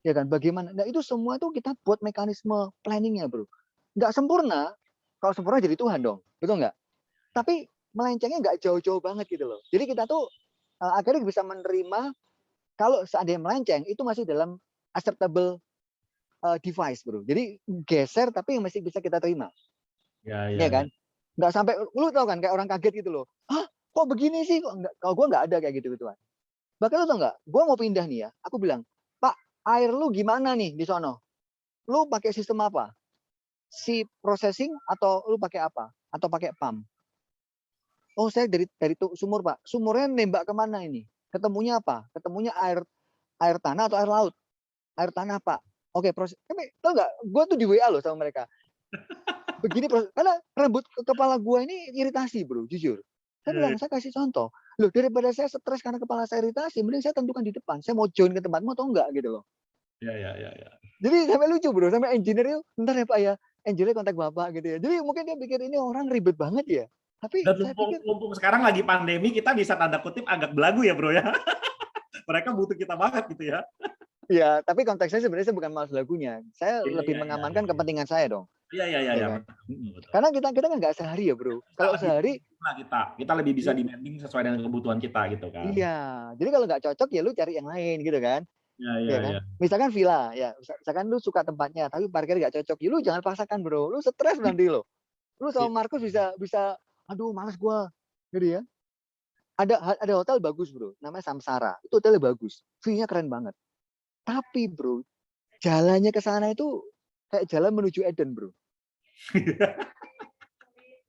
Ya kan? Bagaimana? Nah, itu semua itu kita buat mekanisme planningnya, bro. Nggak sempurna. Kalau sempurna jadi Tuhan dong. Betul nggak? Tapi melencengnya nggak jauh-jauh banget gitu loh. Jadi kita tuh akhirnya bisa menerima kalau seandainya melenceng itu masih dalam acceptable device, bro. Jadi geser tapi masih bisa kita terima. Ya Ya. kan? Nggak sampai, lu tau kan kayak orang kaget gitu loh. Hah? Kok begini sih? Kok enggak? Kalau gue nggak ada kayak gitu-gituan. Bahkan lu tau nggak? Gue mau pindah nih ya. Aku bilang, Pak, air lu gimana nih di sono? Lu pakai sistem apa? Si processing atau lu pakai apa? Atau pakai pump? Oh, saya dari sumur, Pak. Sumurnya nembak kemana ini? Ketemunya apa? Ketemunya air tanah atau air laut? Air tanah, Pak. Oke, proses. Tapi tau nggak? Gue tuh di WA loh sama mereka. Begini proses. Karena rambut kepala gue ini iritasi, bro. Jujur. Saya bilang, saya kasih contoh. Loh, daripada saya stres karena kepala saya iritasi, mending saya tentukan di depan. Saya mau join ke tempatmu atau enggak gitu loh. Ya. Jadi sampai lucu bro, sampai engineer itu, bentar ya Pak ya, engineer kontak Bapak gitu ya. Jadi mungkin dia pikir ini orang ribet banget ya. Tapi Dan saya pikir, mumpung sekarang lagi pandemi, kita bisa tanda kutip agak belagu ya bro ya. Mereka butuh kita banget gitu ya. ya tapi konteksnya sebenarnya saya bukan malas lagunya. Saya lebih mengamankan Iya. kepentingan saya dong. Ya Iya. kan? Betul. Karena kita kan nggak sehari ya bro. Bisa Kalau lebih sehari, lah kita lebih bisa demanding sesuai dengan kebutuhan kita gitu kan. iya. Jadi kalau nggak cocok ya lu cari yang lain gitu kan. Ya kan? Iya. Misalkan villa, ya. Misalkan lu suka tempatnya, tapi parkir nggak cocok. Ya lu jangan paksakan bro. Lu stres nanti lo. Lu sama Markus bisa, aduh males gua. Gitu ya. Ada hotel bagus bro, namanya Samsara. Itu hotelnya bagus, view-nya keren banget. Tapi bro, jalannya ke sana itu kayak jalan menuju Eden bro.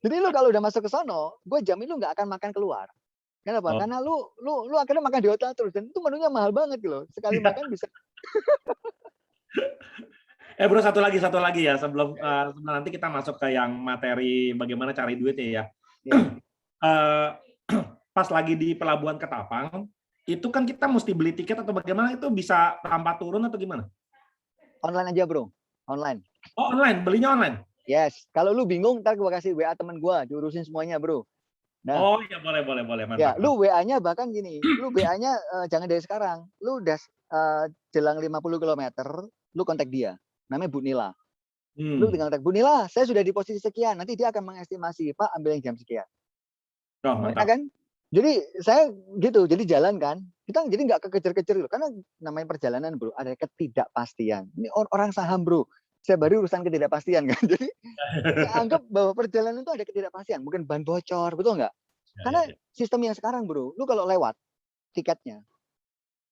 Jadi lu kalau udah masuk ke sono, gue jamin lu nggak akan makan keluar. Kenapa? Oh. Karena lu akhirnya makan di hotel terus dan itu menunya mahal banget gitu loh. Sekali makan bisa. Bro satu lagi ya sebelum nanti kita masuk ke yang materi bagaimana cari duit ya. Ya. Eh, Pas lagi di Pelabuhan Ketapang, itu kan kita mesti beli tiket atau bagaimana itu bisa tanpa turun atau gimana? Online aja bro, online. Oh online, belinya online? Yes, kalau lu bingung ntar gue kasih WA temen gue, diurusin semuanya bro. Nah, Oh iya boleh, ya, mantap. lu WA-nya bahkan gini, lu WA-nya jangan dari sekarang. Lu udah jelang 50 km, lu kontak dia. Namanya Bu Nila. Lu tinggal kontak Bu Nila, saya sudah di posisi sekian. Nanti dia akan mengestimasi, Pak ambil yang jam sekian. Oh Ya mantap. kan? Jadi saya gitu, jadi jalan kan. Kita jadi nggak kekejar-kejar loh. Karena namanya perjalanan bro, ada ketidakpastian. Ini orang saham bro. Saya baru urusan ketidakpastian kan. Jadi saya anggap bahwa perjalanan itu ada ketidakpastian. Mungkin ban bocor, betul nggak? Karena Ya. sistem yang sekarang bro, lu kalau lewat tiketnya,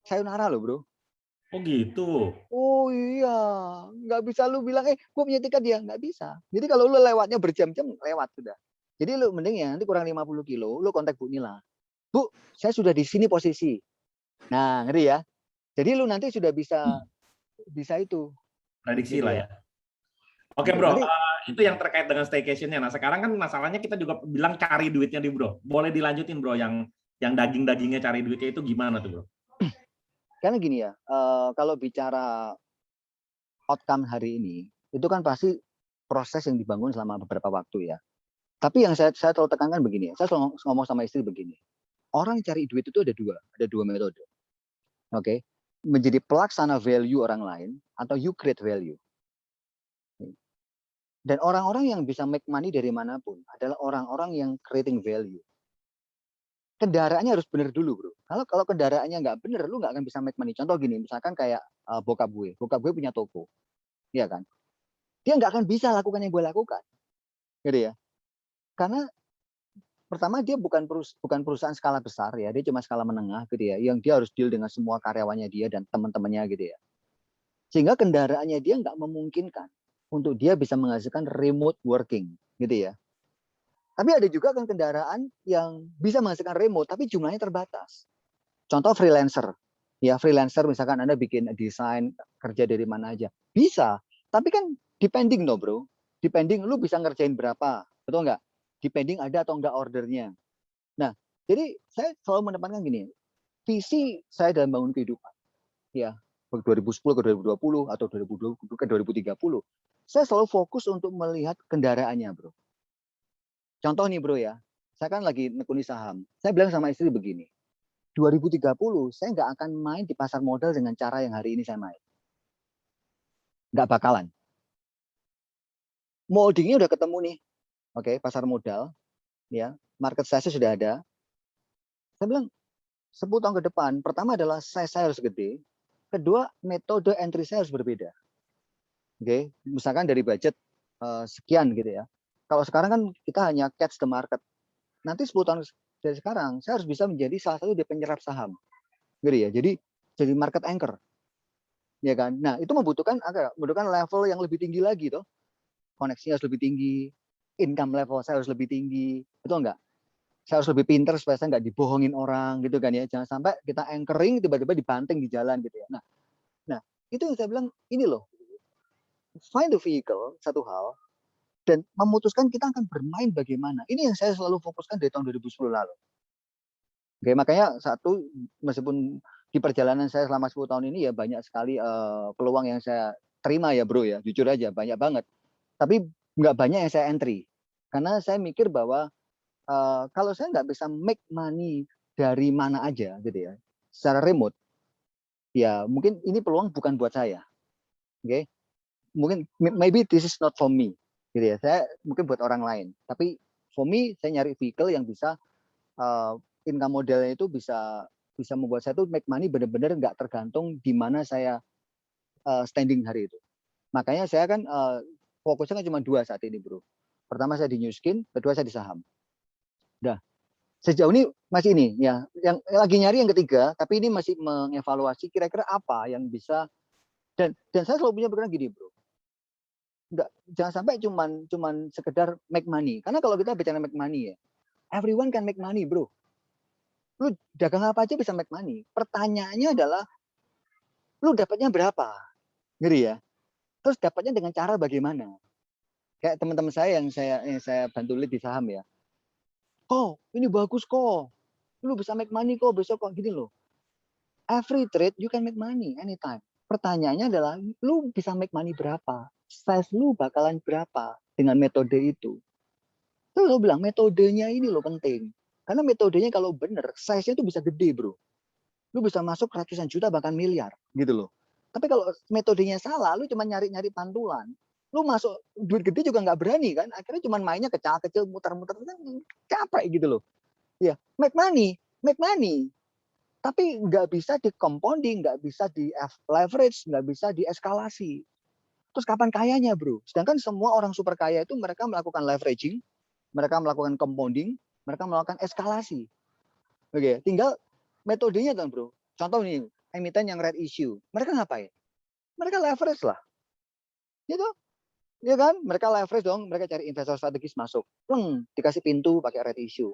sayonara loh bro. Oh gitu. Oh iya, nggak bisa lu bilang, gue punya tiket ya, nggak bisa. Jadi kalau lu lewatnya berjam-jam, lewat sudah. Jadi lu mending ya nanti kurang 50 kilo, lu kontak Bu Nila. Bu, saya sudah di sini posisi. Nah, ngerti ya? Jadi lu nanti sudah bisa itu, Prediksi gitu lah ya. ya. Oke Gitu. bro, Nanti itu yang terkait dengan staycationnya. Nah sekarang kan masalahnya kita juga bilang cari duitnya di bro. Boleh dilanjutin bro, yang daging-dagingnya cari duitnya itu gimana tuh bro? karena gini ya, kalau bicara outcome hari ini, itu kan pasti proses yang dibangun selama beberapa waktu ya. Tapi yang saya selalu tekankan begini, saya selalu ngomong sama istri begini, orang cari duit itu ada dua metode. Oke, menjadi pelaksana value orang lain atau you create value. Dan orang-orang yang bisa make money dari manapun adalah orang-orang yang creating value. Kendaraannya harus benar dulu, bro. Kalau kendaraannya nggak benar, lu nggak akan bisa make money. Contoh gini, misalkan kayak bokap gue punya toko, ya kan? Dia nggak akan bisa lakukan yang gue lakukan, gitu ya. Karena pertama dia bukan perusahaan skala besar ya, dia cuma skala menengah, gitu ya. Yang dia harus deal dengan semua karyawannya dia dan teman-temannya, gitu ya. Sehingga kendaraannya dia nggak memungkinkan untuk dia bisa menghasilkan remote working, gitu ya. Tapi ada juga kan kendaraan yang bisa menghasilkan remote, tapi jumlahnya terbatas. Contoh freelancer. Ya, freelancer misalkan Anda bikin desain, kerja dari mana aja. Bisa. Tapi kan depending no bro. Depending lu bisa ngerjain berapa. Betul nggak? Depending ada atau enggak ordernya. Nah, jadi saya selalu menempatkan gini. Visi saya dalam bangun kehidupan. Ya, 2010 ke 2020 atau 2020 ke 2030. Saya selalu fokus untuk melihat kendaraannya bro. Contoh nih bro ya, saya kan lagi nekuni saham. Saya bilang sama istri begini, 2030 saya nggak akan main di pasar modal dengan cara yang hari ini saya main. Nggak bakalan. Moldingnya udah ketemu nih, oke, pasar modal, ya, market size sudah ada. Saya bilang 10 tahun ke depan, pertama adalah size saya harus gede, kedua metode entry saya harus berbeda. Oke, misalkan dari budget sekian gitu ya. Kalau sekarang kan kita hanya catch the market. Nanti 10 tahun dari sekarang, saya harus bisa menjadi salah satu dari penyerap saham. Gitu ya. Jadi market anchor. Ya kan? Nah, itu membutuhkan level yang lebih tinggi lagi toh. Koneksinya harus lebih tinggi, income level saya harus lebih tinggi. Betul enggak? Saya harus lebih pinter supaya saya nggak dibohongin orang gitu kan ya. Jangan sampai kita anchoring tiba-tiba dibanting di jalan gitu ya. Nah, itu yang saya bilang ini loh. Find the vehicle satu hal dan memutuskan kita akan bermain bagaimana. Ini yang saya selalu fokuskan dari tahun 2010 lalu. Oke, makanya satu, meskipun di perjalanan saya selama 10 tahun ini ya banyak sekali peluang yang saya terima ya bro ya, jujur aja banyak banget. Tapi nggak banyak yang saya entry. Karena saya mikir bahwa kalau saya nggak bisa make money dari mana aja gitu ya, secara remote, ya mungkin ini peluang bukan buat saya. Oke, mungkin maybe this is not for me gitu ya. Saya mungkin buat orang lain. Tapi for me, saya nyari vehicle yang bisa income modelnya itu bisa membuat saya tuh make money benar-benar nggak tergantung di mana saya standing hari itu. Makanya saya kan fokusnya kan cuma dua saat ini bro. Pertama saya di New Skin, kedua saya di saham. Nah, sejauh ini masih ini ya, yang lagi nyari yang ketiga, tapi ini masih mengevaluasi kira-kira apa yang bisa dan saya selalu punya pikiran gini bro. Jangan sampai cuman sekedar make money. Karena kalau kita bicara make money ya, everyone can make money bro. Lu dagang apa aja bisa make money. Pertanyaannya adalah lu dapatnya berapa? Ngeri ya. Terus dapatnya dengan cara bagaimana? Kayak teman-teman saya yang saya bantu lead di saham ya. Kok, ini bagus kok. Lu bisa make money kok besok kok gini loh. Every trade you can make money anytime. Pertanyaannya adalah lu bisa make money berapa? Size lu bakalan berapa dengan metode itu? Terus lu bilang metodenya ini loh penting. Karena metodenya kalau bener, size-nya tuh bisa gede bro. Lu bisa masuk ratusan juta bahkan miliar gitu loh. Tapi kalau metodenya salah, lu cuma nyari-nyari pantulan. Lu masuk duit gede juga nggak berani kan. Akhirnya cuma mainnya kecil-kecil, muter-muter. Capek gitu loh. Ya, make money. Make money. Tapi nggak bisa di compounding, nggak bisa di leverage, nggak bisa di eskalasi. Terus kapan kayanya bro? Sedangkan semua orang super kaya itu mereka melakukan leveraging, mereka melakukan compounding, mereka melakukan eskalasi. Oke, tinggal metodenya kan bro. Contoh nih, emiten yang red issue. Mereka ngapain? Mereka leverage lah. Gitu. Ya kan? Mereka leverage dong, mereka cari investor strategis masuk. Dikasih pintu pakai right issue.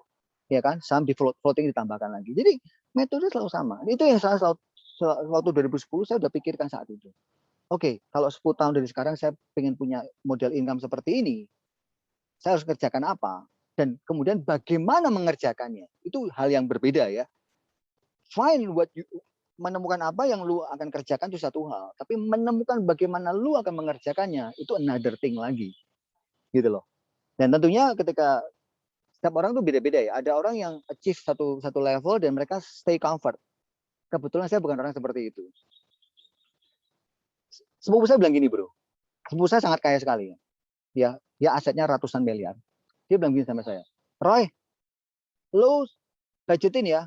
Ya kan? Saham di floating ditambahkan lagi. Jadi metode selalu sama. Itu yang saya selalu waktu 2010 saya udah pikirkan saat itu. Oke, kalau 10 tahun dari sekarang saya ingin punya model income seperti ini, saya harus kerjakan apa? Dan kemudian bagaimana mengerjakannya? Itu hal yang berbeda ya. Find what you menemukan apa yang lu akan kerjakan itu satu hal, tapi menemukan bagaimana lu akan mengerjakannya itu another thing lagi, gitu loh. Dan tentunya ketika setiap orang tuh beda-beda ya. Ada orang yang achieve satu level dan mereka stay comfort. Kebetulan saya bukan orang seperti itu. Sepupu saya bilang gini bro, sepupu saya sangat kaya sekali ya, ya asetnya ratusan miliar. Dia bilang gini sama saya, Roy, lu budgetin ya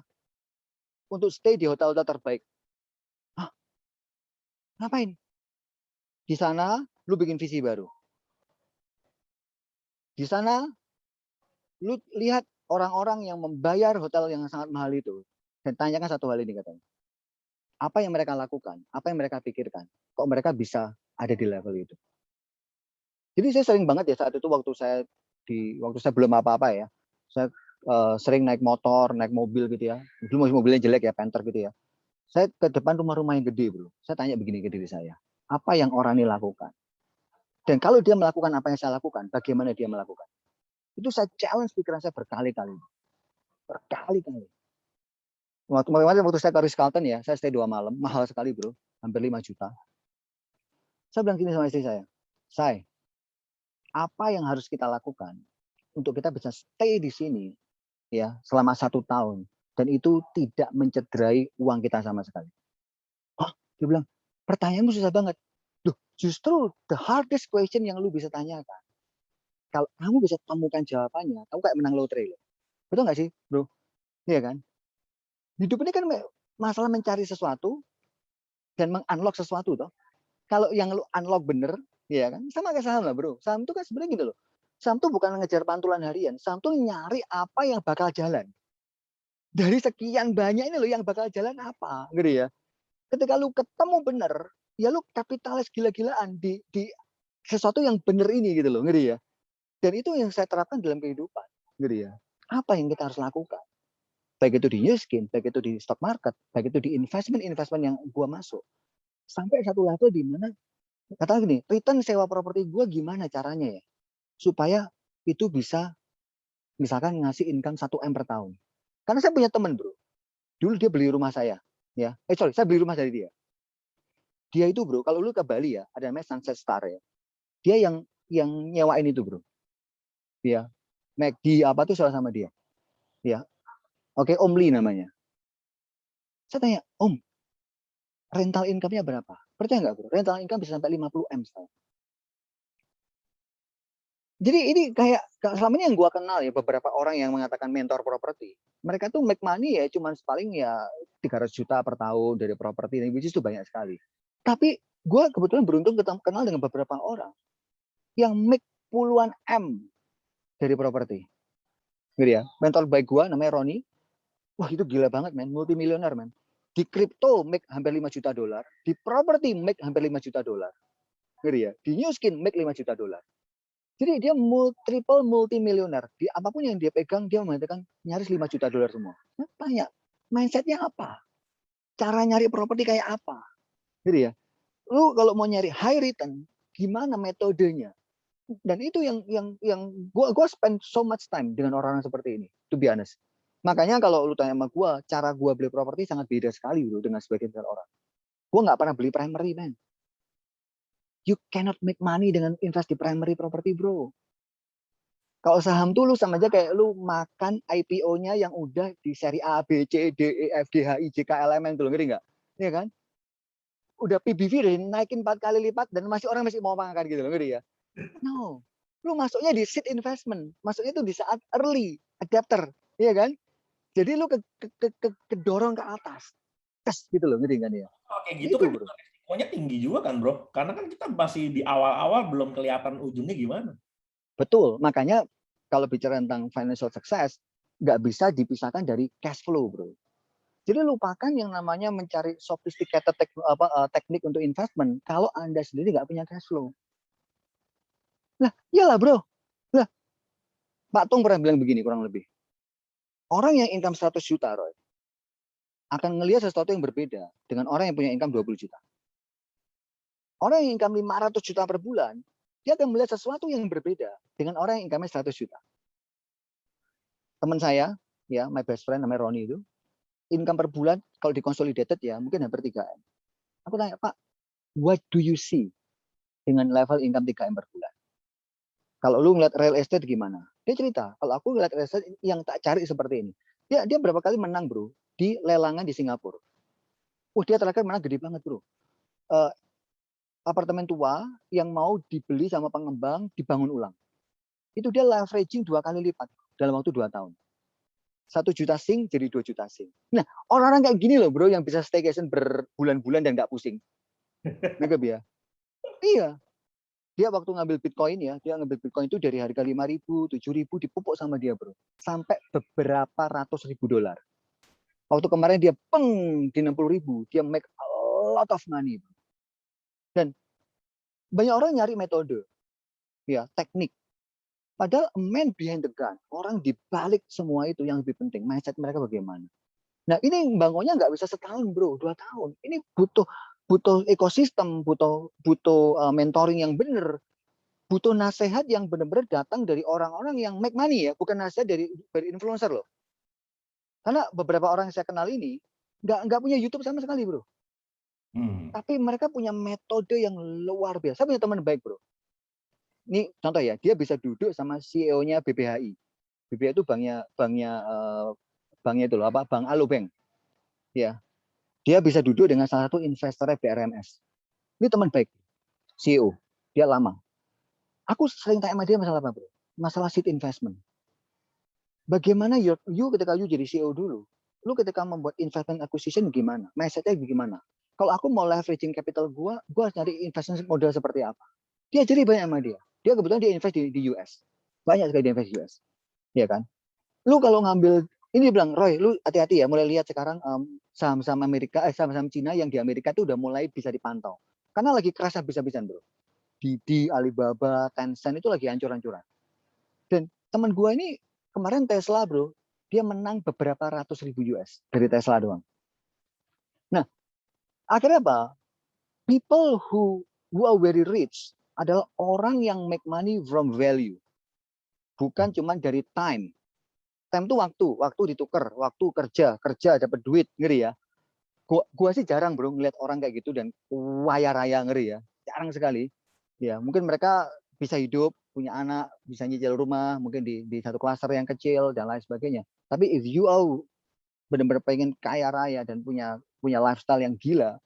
untuk stay di hotel-hotel terbaik. Hah? Ngapain? Di sana lu bikin visi baru. Di sana lu lihat orang-orang yang membayar hotel yang sangat mahal itu dan tanyakan satu hal ini katanya. Apa yang mereka lakukan? Apa yang mereka pikirkan? Kok mereka bisa ada di level itu? Jadi saya sering banget ya saat itu waktu saya belum apa-apa ya. Saya sering naik motor, naik mobil gitu ya. Dulu masih mobilnya jelek ya, Panther gitu ya. Saya ke depan rumah-rumah yang gede, bro. Saya tanya begini ke diri saya. Apa yang orang ini lakukan? Dan kalau dia melakukan apa yang saya lakukan, bagaimana dia melakukan? Itu saya challenge pikiran saya berkali-kali. Berkali-kali. Waktu saya ke Ritz-Carlton ya, saya stay 2 malam. Mahal sekali, bro. Hampir 5 juta. Saya bilang gini sama istri saya. Say, apa yang harus kita lakukan untuk kita bisa stay di sini ya selama 1 tahun dan itu tidak mencederai uang kita sama sekali. Hah? Dia bilang, pertanyaanmu susah banget. Duh, justru the hardest question yang lu bisa tanyakan. Kalau kamu bisa temukan jawabannya, kamu kayak menang lotre loh. Betul nggak sih, bro? Iya kan? Hidup ini kan masalah mencari sesuatu dan meng-unlock sesuatu toh. Kalau yang lu unlock bener, ya kan? Sama kayak saham lah, bro. Saham itu kan sebenarnya gitu loh. Saham tuh bukan ngejar pantulan harian. Saham tuh nyari apa yang bakal jalan. Dari sekian banyak ini loh yang bakal jalan apa, gitu ya. Ketika lu ketemu bener, ya lu kapitalis gila-gilaan di sesuatu yang bener ini gitu loh, ngeri ya. Dan itu yang saya terapkan dalam kehidupan, ngeri ya. Apa yang kita harus lakukan? Baik itu di new skin, baik itu di stock market, baik itu di investment yang gua masuk. Sampai satu level di mana kata gini, return sewa properti gua gimana caranya ya? Supaya itu bisa misalkan ngasih income 1 M per tahun. Karena saya punya teman, bro. Dulu dia beli rumah saya, ya. Saya beli rumah dari dia. Dia itu, bro, kalau lu ke Bali ya, ada namanya Sunset Star ya. Dia yang nyewain itu, bro. Ya. McD apa tuh salah sama dia. Ya. Oke, Om Lee namanya. Saya tanya, Om, rental income-nya berapa? Percaya nggak, bro? Rental income bisa sampai 50 M setahun. Jadi ini kayak selama ini yang gue kenal ya beberapa orang yang mengatakan mentor properti. Mereka tuh make money ya cuman paling ya 300 juta per tahun dari properti, which is itu banyak sekali. Tapi gue kebetulan beruntung kenal dengan beberapa orang yang make puluhan M dari properti. Gitu ya. Mentor baik gue namanya Roni. Wah itu gila banget men, multimilioner men. Di crypto make hampir 5 juta dolar, di property make hampir 5 juta dolar. Gitu ya. Di new skin make 5 juta dolar. Jadi dia triple multimilioner. Di apapun yang dia pegang, dia mengatakan nyaris 5 juta dolar semua. Nah, tanya, mindsetnya apa? Cara nyari properti kayak apa? Jadi ya, lu kalau mau nyari high return, gimana metodenya? Dan itu yang gua spend so much time dengan orang-orang seperti ini, to be honest. Makanya kalau lu tanya sama gua, cara gua beli properti sangat beda sekali bro, dengan sebagian orang. Gua nggak pernah beli primary, man. You cannot make money dengan invest di primary property, bro. Kalau saham tuh lu sama aja kayak lu makan IPO-nya yang udah di seri A, B, C, D, E, F, G, H, I, J, K, L, M, N tuh, ngerti nggak? Iya kan? Udah PBV udah naikin 4 kali lipat dan orang masih mau makan gitu loh, ngerti ya? No. Lu masuknya di seed investment. Masuknya tuh di saat early adapter, iya kan? Jadi lu kedorong ke atas. Tes gitu loh, ngerti kan ya? Oke gitu Itu, kan bro. resikonya tinggi juga kan bro, karena kan kita masih di awal-awal belum kelihatan ujungnya gimana. Betul, makanya kalau bicara tentang financial success, nggak bisa dipisahkan dari cash flow, bro. Jadi lupakan yang namanya mencari sophisticated teknik untuk investment kalau Anda sendiri nggak punya cash flow. Lah, iyalah bro. Lah, Pak Tung pernah bilang begini kurang lebih. Orang yang income 100 juta, Roy, akan ngelihat sesuatu yang berbeda dengan orang yang punya income 20 juta. Orang yang income 500 juta per bulan, dia akan melihat sesuatu yang berbeda dengan orang yang income 100 juta. Teman saya, ya, my best friend namanya Roni itu, income per bulan kalau dikonsolidated ya mungkin hampir 3M. Aku tanya, Pak, what do you see dengan level income 3M per bulan? Kalau lu ngeliat real estate gimana? Dia cerita, kalau aku ngeliat real estate yang tak cari seperti ini. Dia berapa kali menang bro di lelangan di Singapura. Dia terakhir menang gede banget bro. Apartemen tua yang mau dibeli sama pengembang dibangun ulang. Itu dia leveraging 2 kali lipat dalam waktu 2 tahun. 1 juta sing jadi 2 juta sing. Nah, orang-orang kayak gini loh bro yang bisa staycation berbulan-bulan dan nggak pusing. Megap ya? Iya. Dia waktu ngambil Bitcoin ya, dia ngambil Bitcoin itu dari harga 5.000, 7.000 dipupuk sama dia bro. Sampai beberapa ratus ribu dolar. Waktu kemarin dia di 60.000, dia make a lot of money. Bro. Dan banyak orang nyari metode, ya teknik. Padahal a man behind the gun, orang di balik semua itu yang lebih penting, mindset mereka bagaimana. Nah ini bangunnya nggak bisa setahun bro, 2 tahun. Ini butuh ekosistem, butuh mentoring yang benar, butuh nasihat yang benar-benar datang dari orang-orang yang make money ya, bukan nasihat dari influencer loh. Karena beberapa orang yang saya kenal ini nggak punya YouTube sama sekali bro. Tapi mereka punya metode yang luar biasa. Saya punya teman baik bro. Ini contoh ya, dia bisa duduk sama CEO-nya BBHI. BBHI itu banknya itu loh, apa? Bank Alobank. Ya, dia bisa duduk dengan salah satu investornya BRMS. Ini teman baik, CEO. Dia lama. Aku sering tanya sama dia masalah apa bro? Masalah seed investment. Bagaimana you ketika you jadi CEO dulu, lu ketika membuat investment acquisition gimana? Mindsetnya gimana? Kalau aku mau leveraging capital gua harus nyari investment model seperti apa? Dia jadi banyak sama dia. Dia kebetulan dia invest di US. Banyak sekali dia invest di US. Ya kan? Lu kalau ngambil, ini bilang, Roy, lu hati-hati ya, mulai lihat sekarang saham-saham Amerika, saham-saham Cina yang di Amerika itu udah mulai bisa dipantau. Karena lagi keras habis-habisan bro. Didi, Alibaba, Tencent itu lagi hancur-hancuran. Dan teman gua ini kemarin Tesla bro, dia menang beberapa ratus ribu US dari Tesla doang. Nah, akhirnya apa? People who are very rich adalah orang yang make money from value. Bukan cuma dari time. Time itu waktu ditukar, waktu kerja dapat duit, ngeri ya. Gua sih jarang bro ngeliat orang kayak gitu dan kaya raya, ngeri ya. Jarang sekali. Ya, mungkin mereka bisa hidup, punya anak, bisa nyicil rumah, mungkin di satu klaster yang kecil dan lain sebagainya. Tapi if you are benar-benar pengen kaya raya dan punya lifestyle yang gila,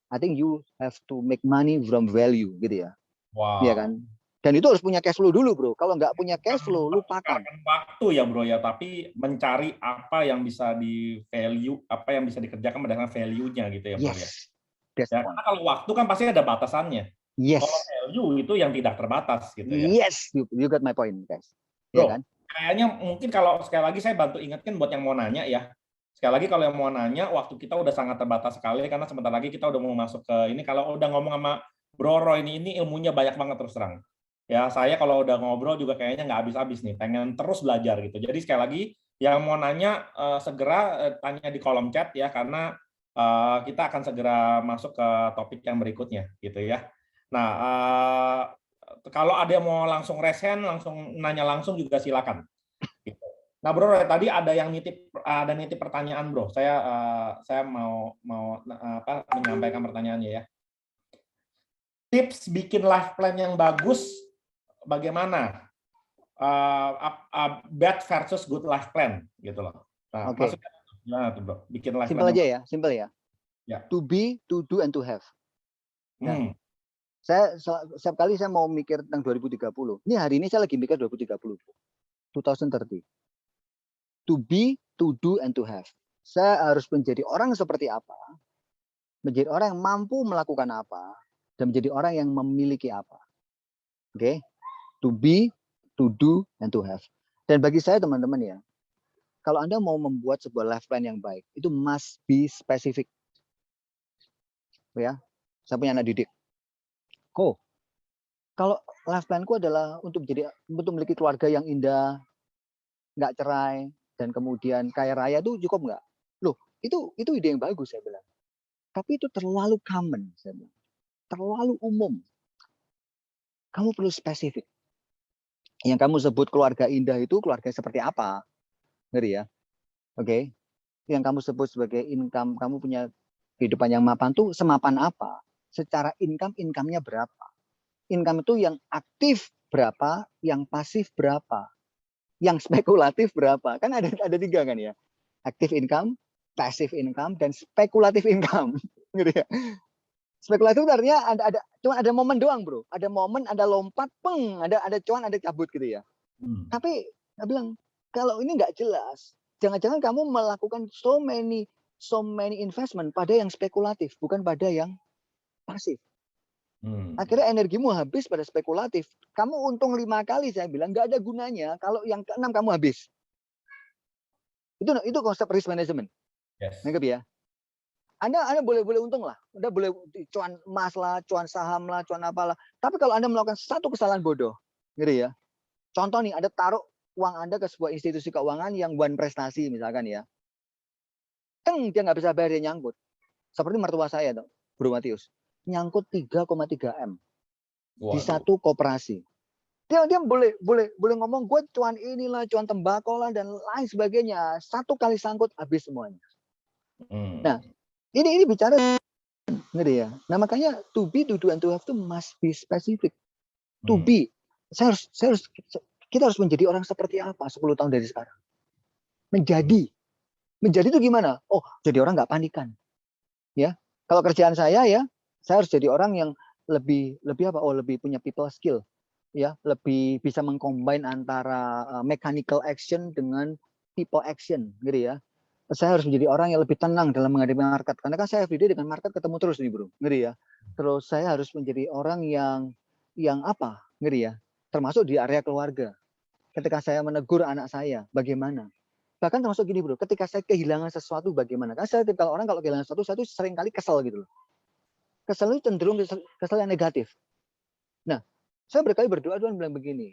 I think you have to make money from value gitu ya. Iya kan? Dan itu harus punya cash flow dulu, bro. Kalau nggak punya cash flow, lupakan. Waktu ya, bro ya. Tapi mencari apa yang bisa di value, apa yang bisa dikerjakan berdasarkan value-nya gitu ya, bro ya. Ya, karena kalau waktu kan pasti ada batasannya. Yes. Kalau value itu yang tidak terbatas gitu ya. Yes, you got my point, guys. Bro, Ya kan? kayaknya mungkin kalau sekali lagi saya bantu ingatkan buat yang mau nanya ya. Sekali lagi kalau yang mau nanya, waktu kita udah sangat terbatas sekali karena sebentar lagi kita udah mau masuk ke ini. Kalau udah ngomong sama Bro Roy ini ilmunya banyak banget terus terang. Ya, saya kalau udah ngobrol juga kayaknya nggak habis-habis nih, pengen terus belajar gitu. Jadi sekali lagi yang mau nanya segera tanya di kolom chat ya, karena kita akan segera masuk ke topik yang berikutnya gitu ya. Nah, kalau ada yang mau langsung raise hand, langsung nanya langsung juga silakan. Gitu. Nah, Bro, tadi ada yang nitip pertanyaan, Bro. Saya mau menyampaikan pertanyaannya ya. Tips bikin life plan yang bagus bagaimana? Bad versus good life plan gitu loh. Nah, maksudnya gimana tuh, Bro? Bikin life plan aja ya, simple ya. Ya. To be, to do, and to have. Nah, saya setiap kali saya mau mikir tentang 2030. Ini hari ini saya lagi mikir 2030. 2030. To be, to do, and to have. Saya harus menjadi orang seperti apa? Menjadi orang yang mampu melakukan apa? Dan menjadi orang yang memiliki apa? Oke? To be, to do, and to have. Dan bagi saya teman-teman ya, kalau Anda mau membuat sebuah life plan yang baik, itu must be specific. Ya, saya punya anak didik. Kalau life plan-ku adalah untuk memiliki keluarga yang indah, nggak cerai, dan kemudian kaya raya itu cukup nggak? Loh, itu ide yang bagus saya bilang. Tapi itu terlalu common, saya bilang. Terlalu umum. Kamu perlu spesifik. Yang kamu sebut keluarga indah itu keluarga seperti apa? Ngeri ya. Oke. Yang kamu sebut sebagai income, kamu punya kehidupan yang mapan tuh semapan apa? Secara income-nya berapa? Income itu yang aktif berapa, yang pasif berapa, yang spekulatif berapa? Kan ada tiga kan ya. Active income, passive income, dan spekulatif income. Gitu ya. Spekulatif itu artinya cuma ada momen doang, bro. Ada momen, ada lompat, ada cuan, ada cabut gitu ya. Tapi saya bilang kalau ini nggak jelas, jangan-jangan kamu melakukan so many investment pada yang spekulatif, bukan pada yang pasif. Akhirnya energimu habis pada spekulatif. Kamu untung 5 kali, saya bilang nggak ada gunanya kalau yang ke-6 kamu habis. Itu konsep risk management. Yes. Nangkep ya? Anda boleh untung lah. Anda boleh cuan emas lah, cuan saham lah, cuan apalah. Tapi kalau Anda melakukan satu kesalahan bodoh, gitu ya. Contoh nih, Anda taruh uang Anda ke sebuah institusi keuangan yang one prestasi misalkan ya. Dia nggak bisa bayar, dia nyangkut. Seperti mertua saya tuh, Bro Matius. Nyangkut 3,3 M di satu koperasi. Dia boleh ngomong gue cuan inilah, cuan tembakau lah dan lain sebagainya. Satu kali sangkut habis semuanya. Nah, ini bicara ngerti ya. Nah, makanya to be, to do, and to have itu must be specific. To be, kita harus menjadi orang seperti apa 10 tahun dari sekarang. Menjadi itu gimana? Oh, jadi orang nggak panikan. Ya, kalau kerjaan saya ya, saya harus jadi orang yang lebih apa? Oh, lebih punya people skill. Ya, lebih bisa mengcombine antara mechanical action dengan people action, gitu ya. Saya harus menjadi orang yang lebih tenang dalam menghadapi market. Karena kan saya everyday dengan market ketemu terus nih, bro, gitu ya. Terus saya harus menjadi orang yang apa, gitu ya. Termasuk di area keluarga. Ketika saya menegur anak saya, bagaimana? Bahkan termasuk gini, bro, ketika saya kehilangan sesuatu, bagaimana? Karena saya tipikal orang kalau kehilangan sesuatu, saya tuh sering kali kesel gitu loh. Kesel itu cenderung kesel yang negatif. Nah, saya berkali berdoa, Tuhan bilang begini,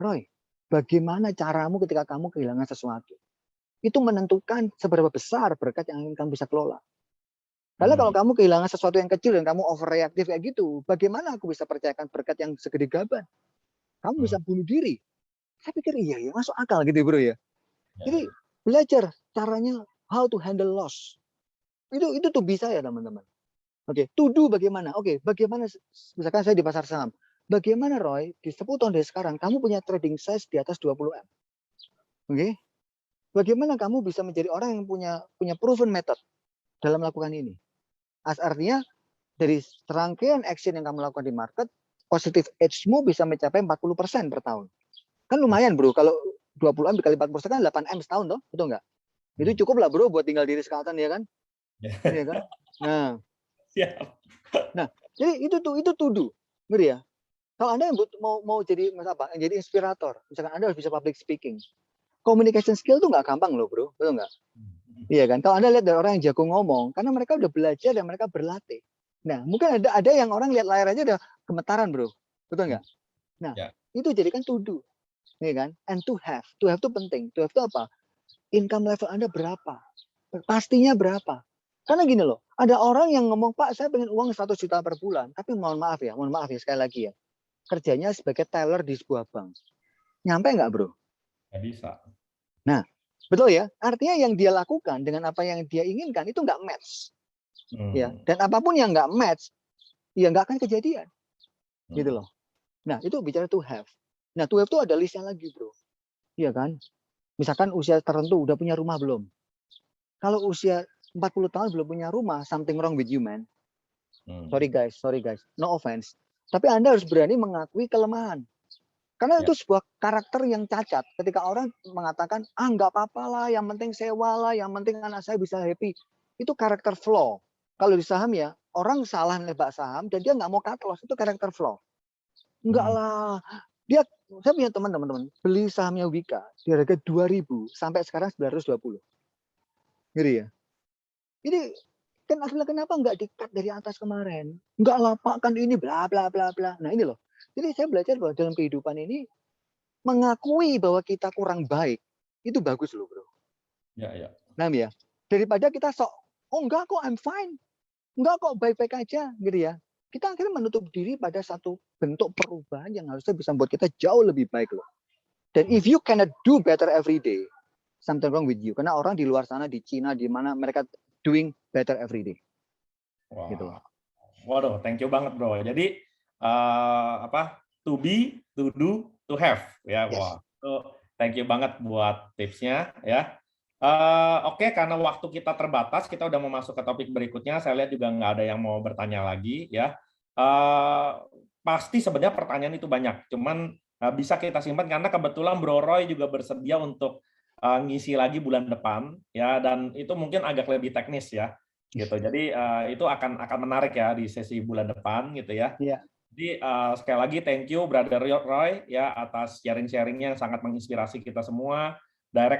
Roy, bagaimana caramu ketika kamu kehilangan sesuatu? Itu menentukan seberapa besar berkat yang ingin kamu bisa kelola. Karena kalau kamu kehilangan sesuatu yang kecil dan kamu overreaktif kayak gitu, bagaimana aku bisa percayakan berkat yang segede gaban? Kamu bisa bunuh diri. Saya pikir iya ya, masuk akal gitu, bro ya. Jadi belajar caranya how to handle loss. Itu tuh bisa ya, teman-teman. Oke, to do bagaimana? Oke, bagaimana misalkan saya di pasar saham. Bagaimana, Roy, di 10 tahun dari sekarang kamu punya trading size di atas 20 M. Oke? Bagaimana kamu bisa menjadi orang yang punya proven method dalam melakukan ini? Artinya dari serangkaian action yang kamu lakukan di market, positive edge-mu bisa mencapai 40% per tahun. Kan lumayan, bro. Kalau 20 M dikali 40% kan 8 M setahun, toh? Betul nggak? Itu cukup lah, bro, buat tinggal di Ritz-Carlton, ya kan? Iya kan? Nah, jadi itu to do. Ngerti ya? Kalau Anda yang mau jadi apa? Jadi inspirator, misalkan Anda harus bisa public speaking. Communication skill tuh nggak gampang loh, bro. Betul nggak? Iya kan? Kalau Anda lihat dari orang yang jago ngomong, karena mereka udah belajar dan mereka berlatih. Nah, mungkin ada yang orang lihat layar aja udah gemetaran, bro. Betul nggak? Nah, itu jadikan to do. Iya kan? And to have. To have itu penting. To have itu apa? Income level Anda berapa? Pastinya berapa? Karena gini loh, ada orang yang ngomong, Pak, saya pengen uang 100 juta per bulan. Tapi mohon maaf ya sekali lagi ya. Kerjanya sebagai teller di sebuah bank. Nyampe nggak, bro? Nggak bisa. Nah, betul ya. Artinya yang dia lakukan dengan apa yang dia inginkan itu nggak match. Ya, dan apapun yang nggak match, ya nggak akan kejadian. Gitu loh. Nah, itu bicara to have. Nah, to have itu ada listnya lagi, bro. Iya kan? Misalkan usia tertentu udah punya rumah belum? Kalau usia 40 tahun belum punya rumah, something wrong with you, man. Sorry guys. No offense. Tapi Anda harus berani mengakui kelemahan. Karena itu sebuah karakter yang cacat. Ketika orang mengatakan, nggak apa-apa lah, yang penting sewa lah, yang penting anak saya bisa happy. Itu karakter flaw. Kalau di saham ya, orang salah nebak saham dan dia nggak mau cut loss. Itu karakter flaw. Enggak lah. Saya punya teman-teman beli sahamnya Wika di harga 2.000 sampai sekarang 920. Gitu ya. Ini kan akhirnya kenapa nggak di-cut dari atas kemarin? Nggak lah Pak, kan ini bla bla bla bla. Nah ini loh. Jadi saya belajar bahwa dalam kehidupan ini mengakui bahwa kita kurang baik itu bagus loh, bro. Ya. Nah, ya. Daripada kita sok, oh enggak kok, I'm fine. Enggak kok, baik-baik aja, gitu ya. Kita akhirnya menutup diri pada satu bentuk perubahan yang harusnya bisa membuat kita jauh lebih baik loh. Dan if you cannot do better every day, something wrong with you. Karena orang di luar sana, di Cina, di mana mereka doing better every day. Wow. Gitu. Waduh, thank you banget bro. Jadi to be, to do, to have, ya. Yes. Wah, thank you banget buat tipsnya, ya. Oke, karena waktu kita terbatas, kita udah mau masuk ke topik berikutnya. Saya lihat juga nggak ada yang mau bertanya lagi, ya. Pasti sebenarnya pertanyaan itu banyak, cuman bisa kita simpan karena kebetulan Bro Roy juga bersedia untuk ngisi lagi bulan depan, ya. Dan itu mungkin agak lebih teknis, ya. Gitu. Jadi itu akan menarik ya di sesi bulan depan gitu ya. Yeah. Jadi sekali lagi thank you Brother Roy ya atas sharing-sharingnya yang sangat menginspirasi kita semua. Direct